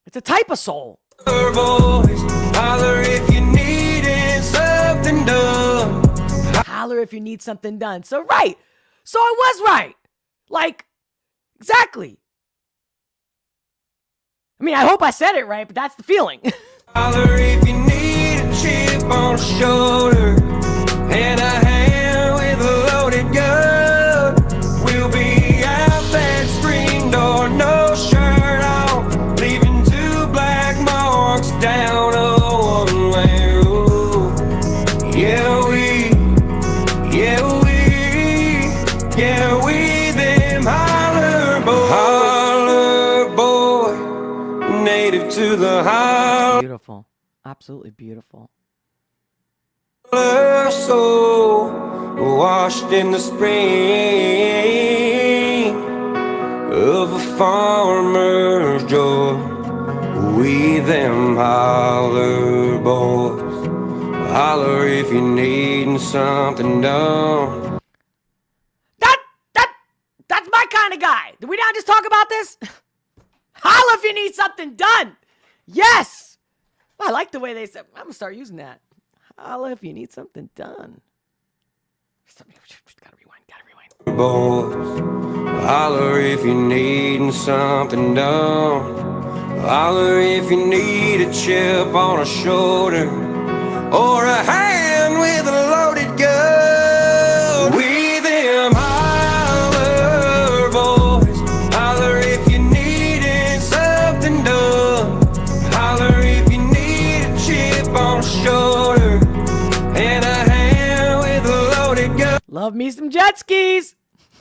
It's a type of soul. Boys, holler if you needed something done. Holler if you need something done. So right. So I was right. Like, exactly. I mean, I hope I said it right, but that's the feeling. Holler if you need a chip on the shoulder and a hand with a loaded gun. We'll be out that screen door, no shirt on, leaving 2 black marks down a one-way road. Yeah, we them holler boy, native to the holler. Beautiful. Absolutely beautiful. Soul washed in the spring of a farmer's joy. We them holler boys, holler if you're needing something done. That's my kind of guy. Did we not just talk about this? Holla if you need something done. Yes. I like the way they said. I'm gonna start using that. Holla if you need something done. Gotta rewind. Boys, holler if you're needing something done. Holler if you need a chip on a shoulder or a hand with a loaded gun. We them holler boys, holler if you needed something done. Holler if you need a chip on a shoulder and a hand with a loaded gun. Love me some jet skis.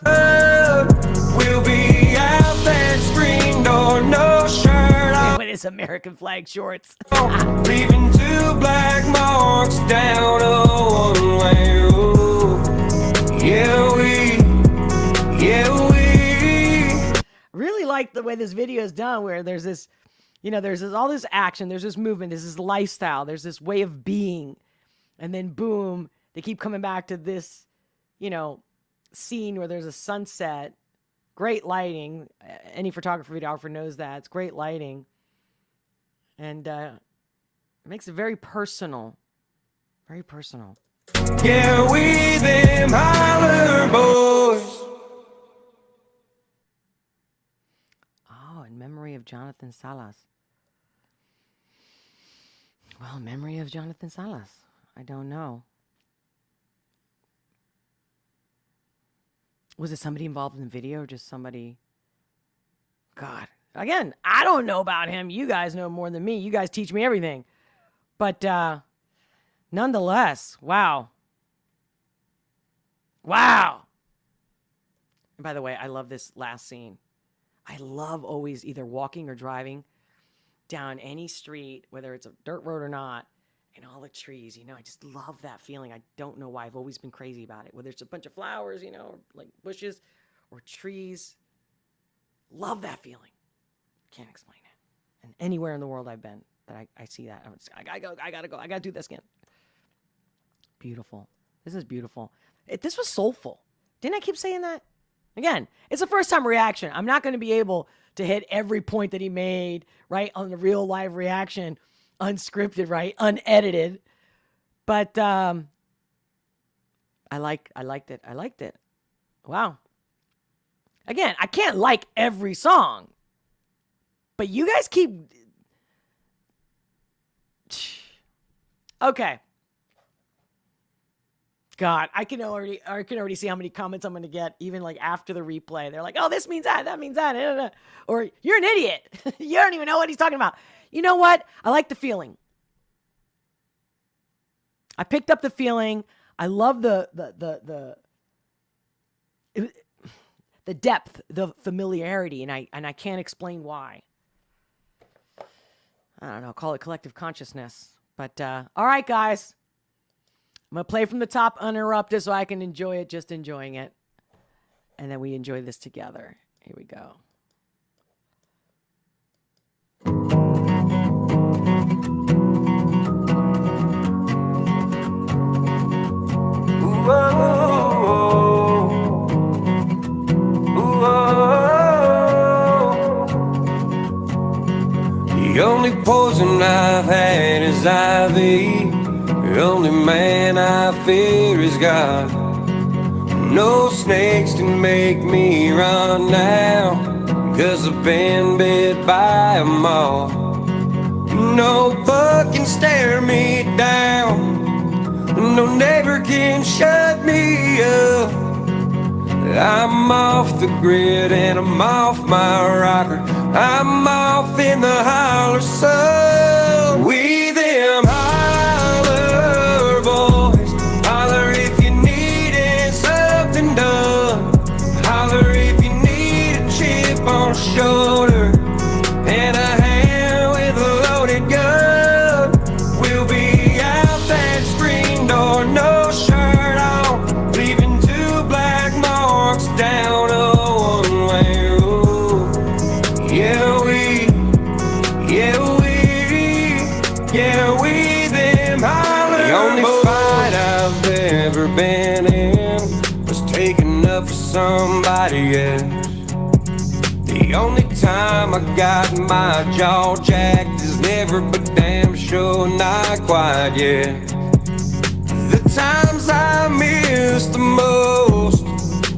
We'll be out that screen door, no shirt on. With his American flag shorts. Leaving 2 black marks down a one-way road. Yeah, we. Really like the way this video is done, where there's this, all this action, there's this movement, there's this lifestyle, there's this way of being, and then boom, they keep coming back to this, scene where there's a sunset, great lighting. Any photographer, videographer knows that. It's great lighting. And it makes it very personal. Very personal. Yeah, we them holler boys. Oh, in memory of Jonathan Salas. Well, memory of Jonathan Salas. I don't know. Was it somebody involved in the video or just somebody? God. Again, I don't know about him. You guys know more than me. You guys teach me everything. But nonetheless, wow. Wow. By the way, I love this last scene. I love always either walking or driving down any street, whether it's a dirt road or not, and all the trees, you know, I just love that feeling. I don't know why. I've always been crazy about it. Whether it's a bunch of flowers, you know, or like bushes or trees. Love that feeling. Can't explain it. And anywhere in the world I've been that I see that, I gotta go. I gotta do this again. Beautiful. This is beautiful. This was soulful. Didn't I keep saying that? Again, it's a first time reaction. I'm not going to be able to hit every point that he made, right, on the real live reaction, unscripted, right, unedited. But I liked it. I liked it. Wow. Again, I can't like every song, but you guys keep. Okay. God, I can already see how many comments I'm going to get, even like after the replay. They're like, "Oh, this means that means that," or "You're an idiot. You don't even know what he's talking about." You know what? I like the feeling. I picked up the feeling. I love the depth, the familiarity, and I can't explain why. I don't know. Call it collective consciousness. But all right, guys. I'm going to play from the top uninterrupted so I can enjoy it, just enjoying it. And then we enjoy this together. Here we go. The only poison I've had is IV. The only man I fear is God. No snakes can make me run now, 'cause I've been bit by a moth. No bug can stare me down, no neighbor can shut me up. I'm off the grid and I'm off my rocker. I'm off in the holler sun. We them holler boys. Holler if you needed something done. Holler if you need a chip on the shoulder and a hand with a loaded gun. We'll be out that screen door, no shirt on, leaving two black marks down a one-way road. Yeah, we them holler. The only fight I've ever been in was taking up for somebody else. The only time I got my jaw jacked is never, but damn sure not quite yet. The times I miss the most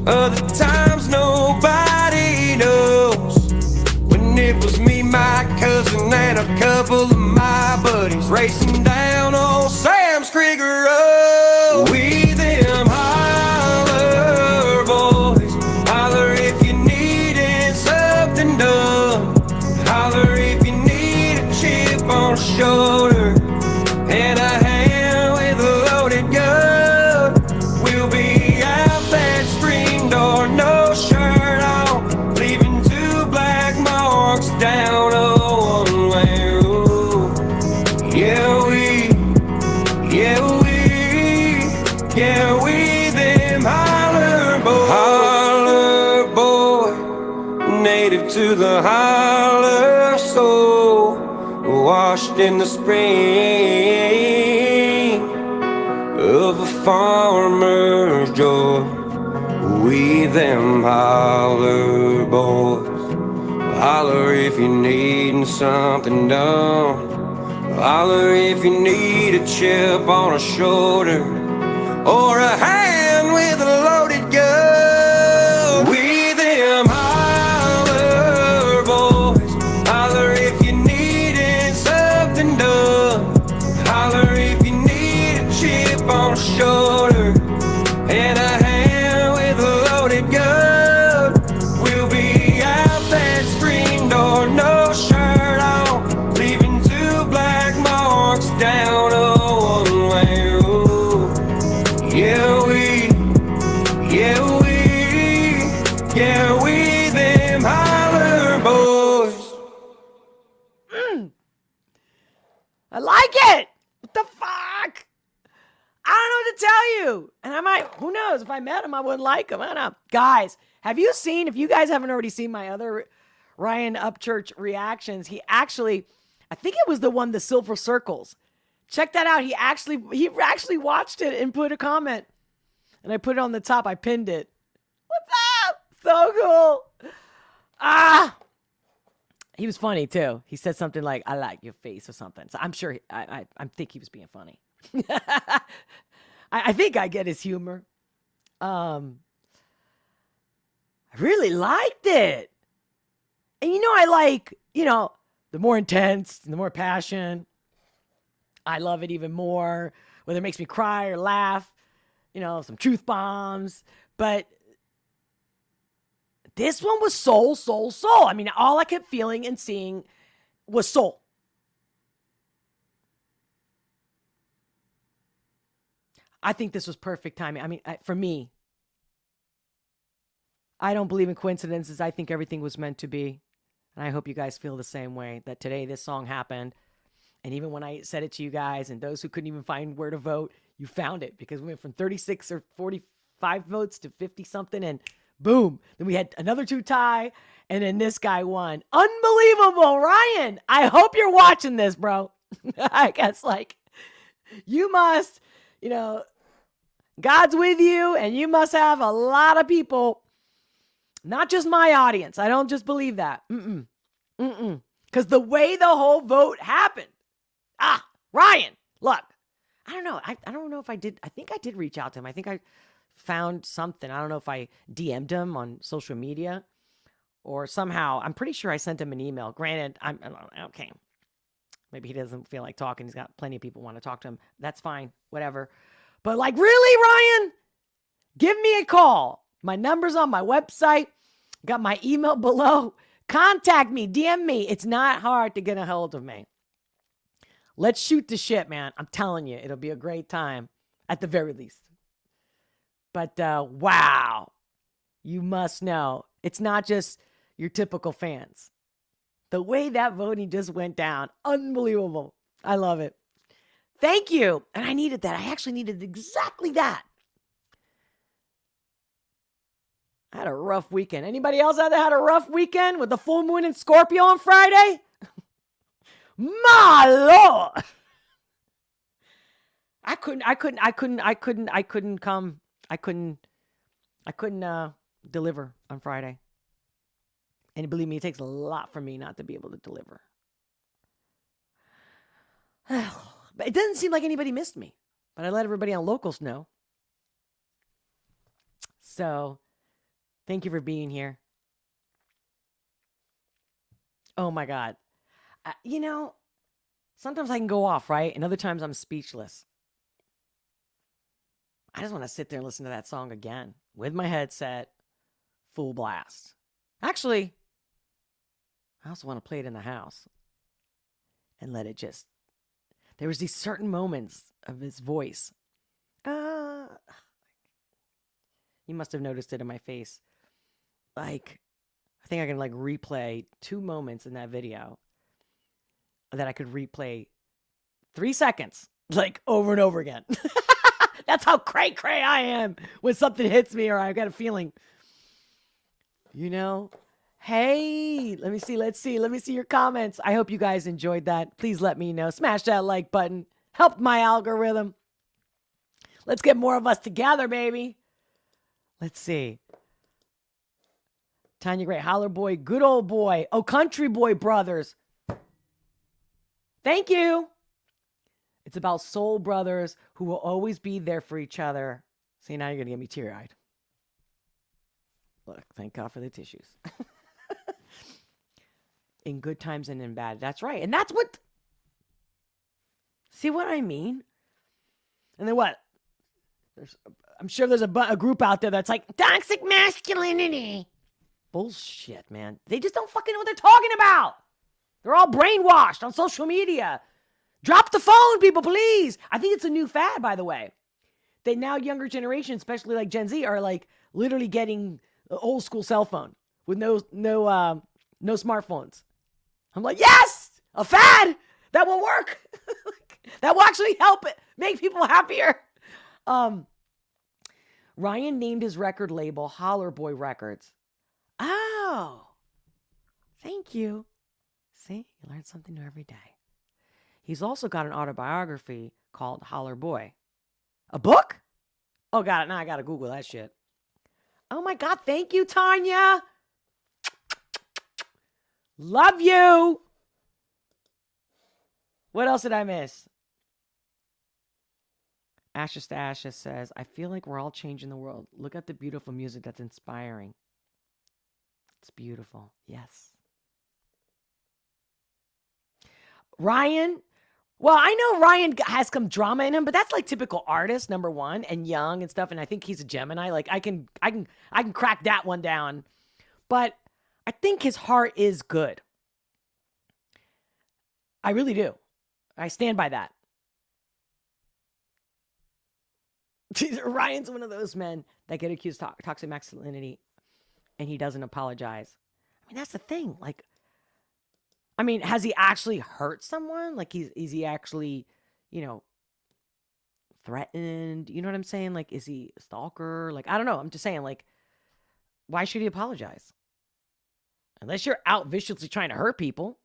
are the times nobody knows. When it was me, my cousin, and a couple of my buddies racing down old Sam's Creek Road. We them holler boys. Holler if you needed something done. Holler if you need a chip on the shoulder and a hand with a loaded gun. We'll be out that screen door, no shirt on, leaving two black marks down a one-way road. Yeah, we them holler boy. Holler boy, native to the holler soul, washed in the spring of a farmer's joy. We them holler boys. Holler if you're needing something done. Holler if you need a chip on a shoulder or a hand with a loaded gun. We them holler boys. Holler if you needed something done. Holler if you need a chip on the shoulder and a hand with a loaded gun. We'll be out that screen door, no shirt on, leaving two black marks down a one-way road. Yeah, we you. And I might, who knows, if I met him, I wouldn't like him. I don't know. Guys, have you seen, if you guys haven't already seen my other Ryan Upchurch reactions, he actually, I think it was the one, the Silver Circles. Check that out. He actually watched it and put a comment. And I put it on the top. I pinned it. What's up? So cool. He was funny too. He said something like, I like your face or something. So I'm sure, I think he was being funny. I think I get his humor. I really liked it. And I like, the more intense, the more passion. I love it even more, whether it makes me cry or laugh, some truth bombs. But this one was soul, soul, soul. I mean, all I kept feeling and seeing was soul. I think this was perfect timing. I mean, for me, I don't believe in coincidences. I think everything was meant to be. And I hope you guys feel the same way, that today this song happened. And even when I said it to you guys and those who couldn't even find where to vote, you found it, because we went from 36 or 45 votes to 50 something, and boom. Then we had another 2 tie, and then this guy won. Unbelievable, Ryan. I hope you're watching this, bro. I guess you must, God's with you, and you must have a lot of people, not just my audience. I don't just believe that. Because the way the whole vote happened. Ryan, look, I don't know. I don't know if I did. I think I did reach out to him. I think I found something. I don't know if I DM'd him on social media or somehow. I'm pretty sure I sent him an email. Granted, I'm okay. Maybe he doesn't feel like talking. He's got plenty of people who want to talk to him. That's fine. Whatever. But really, Ryan, give me a call. My number's on my website. Got my email below. Contact me. DM me. It's not hard to get a hold of me. Let's shoot the shit, man. I'm telling you, it'll be a great time at the very least. But wow, you must know, it's not just your typical fans. The way that voting just went down, unbelievable. I love it. Thank you. And I needed that. I actually needed exactly that. I had a rough weekend. Anybody else out there had a rough weekend with the full moon in Scorpio on Friday? My Lord. I couldn't deliver on Friday. And believe me, it takes a lot for me not to be able to deliver. But it doesn't seem like anybody missed me. But I let everybody on Locals know. So, thank you for being here. Oh my God. Sometimes I can go off, right? And other times I'm speechless. I just want to sit there and listen to that song again with my headset, full blast. Actually, I also want to play it in the house and let it just, there was these certain moments of his voice. You must have noticed it in my face. I think I can replay 2 moments in that video that I could replay 3 seconds, over and over again. That's how cray I am when something hits me or I got a feeling. Hey, let me see your comments. I hope you guys enjoyed that. Please let me know. Smash that like button. Help my algorithm. Let's get more of us together, baby. Let's see. Tanya Gray, Hollerboy, good old boy. Oh, Country Boy Brothers. Thank you. It's about soul brothers who will always be there for each other. See, now you're going to get me teary-eyed. Look, thank God for the tissues. In good times and in bad. That's right. And that's what... See what I mean? And then what? I'm sure there's a group out there that's like, toxic masculinity. Bullshit, man. They just don't fucking know what they're talking about. They're all brainwashed on social media. Drop the phone, people, please. I think it's a new fad, by the way. That now younger generation, especially like Gen Z, are literally getting an old school cell phone with no smartphones. I'm like, yes, a fad that will work. That will actually help it make people happier. Ryan named his record label Hollerboy Records. Oh, thank you. See, you learn something new every day. He's also got an autobiography called Hollerboy. A book? Oh, got it. Now I got to Google that shit. Oh my God. Thank you, Tanya. Love you. What else did I miss? Ashes to Ashes says, I feel like we're all changing the world. Look at the beautiful music that's inspiring. It's beautiful. Yes. Ryan. Well, I know Ryan has some drama in him, but that's like typical artist, number one, and young and stuff. And I think he's a Gemini. Like I can crack that one down. But I think his heart is good. I really do. I stand by that. Ryan's one of those men that get accused of toxic masculinity and he doesn't apologize. I mean, that's the thing. Like, I mean, has he actually hurt someone? Like, is he actually, threatened? You know what I'm saying? Like, is he a stalker? Like, I don't know. I'm just saying, like, why should he apologize? Unless you're out viciously trying to hurt people.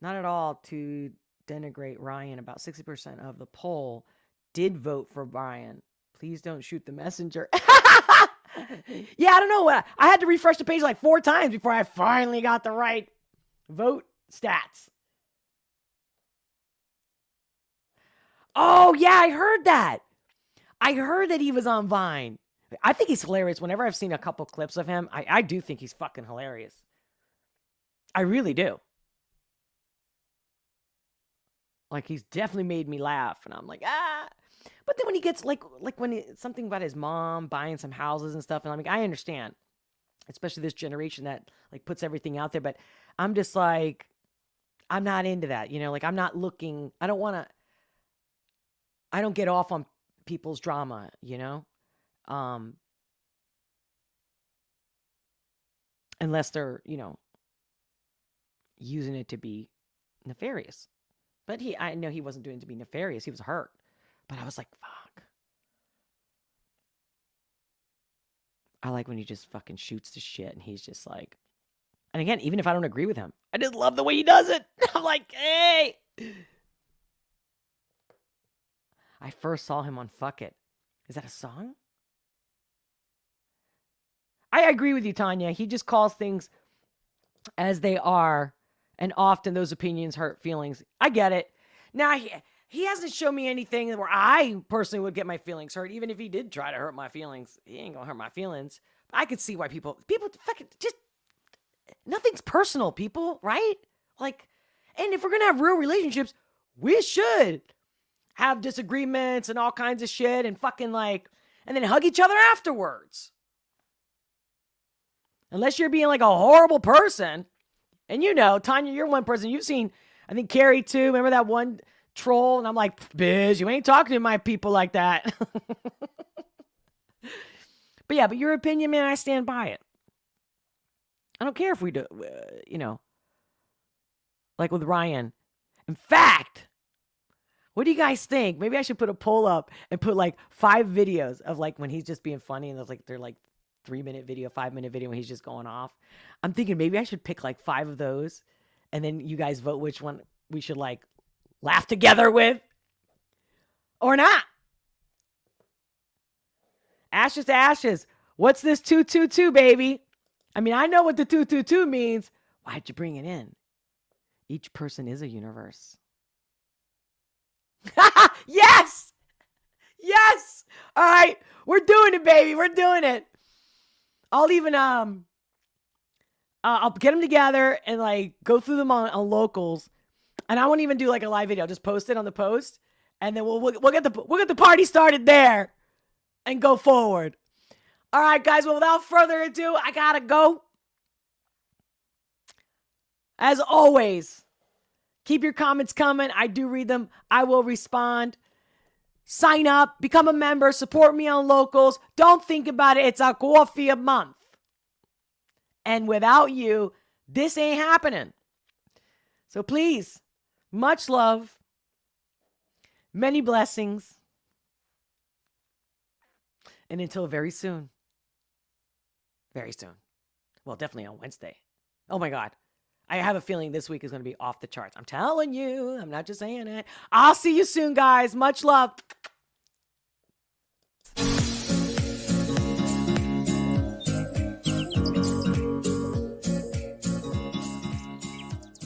Not at all to denigrate Ryan. About 60% of the poll did vote for Brian. Please don't shoot the messenger. Yeah, I don't know. I had to refresh the page like 4 times before I finally got the right vote stats. Oh, yeah, I heard that. I heard that he was on Vine. I think he's hilarious. Whenever I've seen a couple clips of him, I do think he's fucking hilarious. I really do. Like, he's definitely made me laugh. And I'm like, ah. But then when he gets, like when something about his mom buying some houses and stuff, and I'm like, I understand. Especially this generation that, like, puts everything out there. But I'm just like, I'm not into that. Like, I'm not looking. I don't get off on people's drama, unless they're, using it to be nefarious. But I know he wasn't doing it to be nefarious. He was hurt. But I was like, fuck. I like when he just fucking shoots the shit and he's just like, and again, even if I don't agree with him, I just love the way he does it. I'm like, hey. I first saw him on Fuck It. Is that a song? I agree with you, Tanya. He just calls things as they are, and often those opinions hurt feelings. I get it. Now, he hasn't shown me anything where I personally would get my feelings hurt. Even if he did try to hurt my feelings, he ain't gonna hurt my feelings. But I could see why people fucking just, nothing's personal, people, right? Like, and if we're gonna have real relationships, we should have disagreements and all kinds of shit and fucking like, and then hug each other afterwards. Unless you're being like a horrible person. And Tanya, you're one person. You've seen, I think, Carrie too. Remember that one troll? And I'm like, bitch, you ain't talking to my people like that. But your opinion, man, I stand by it. I don't care if we do, like with Ryan. In fact, what do you guys think? Maybe I should put a poll up and put like 5 videos of like when he's just being funny and they're like 3-minute video, 5-minute video when he's just going off. I'm thinking maybe I should pick like 5 of those and then you guys vote which one we should like laugh together with or not. Ashes to ashes. What's this 222, baby? I mean, I know what the 222 means. Why'd you bring it in? Each person is a universe. Yes! Yes! All right. We're doing it, baby. We're doing it. I'll even, I'll get them together and like go through them on locals. And I won't even do like a live video. I'll just post it on the post. And then we'll get the party started there and go forward. All right, guys. Well, without further ado, I gotta go. As always, keep your comments coming. I do read them. I will respond. Sign up, become a member, support me on locals. Don't think about it. It's a coffee a month. And without you, this ain't happening. So please, much love, many blessings. And until very soon. Very soon. Well, definitely on Wednesday. Oh my God. I have a feeling this week is going to be off the charts. I'm telling you. I'm not just saying it. I'll see you soon, guys. Much love.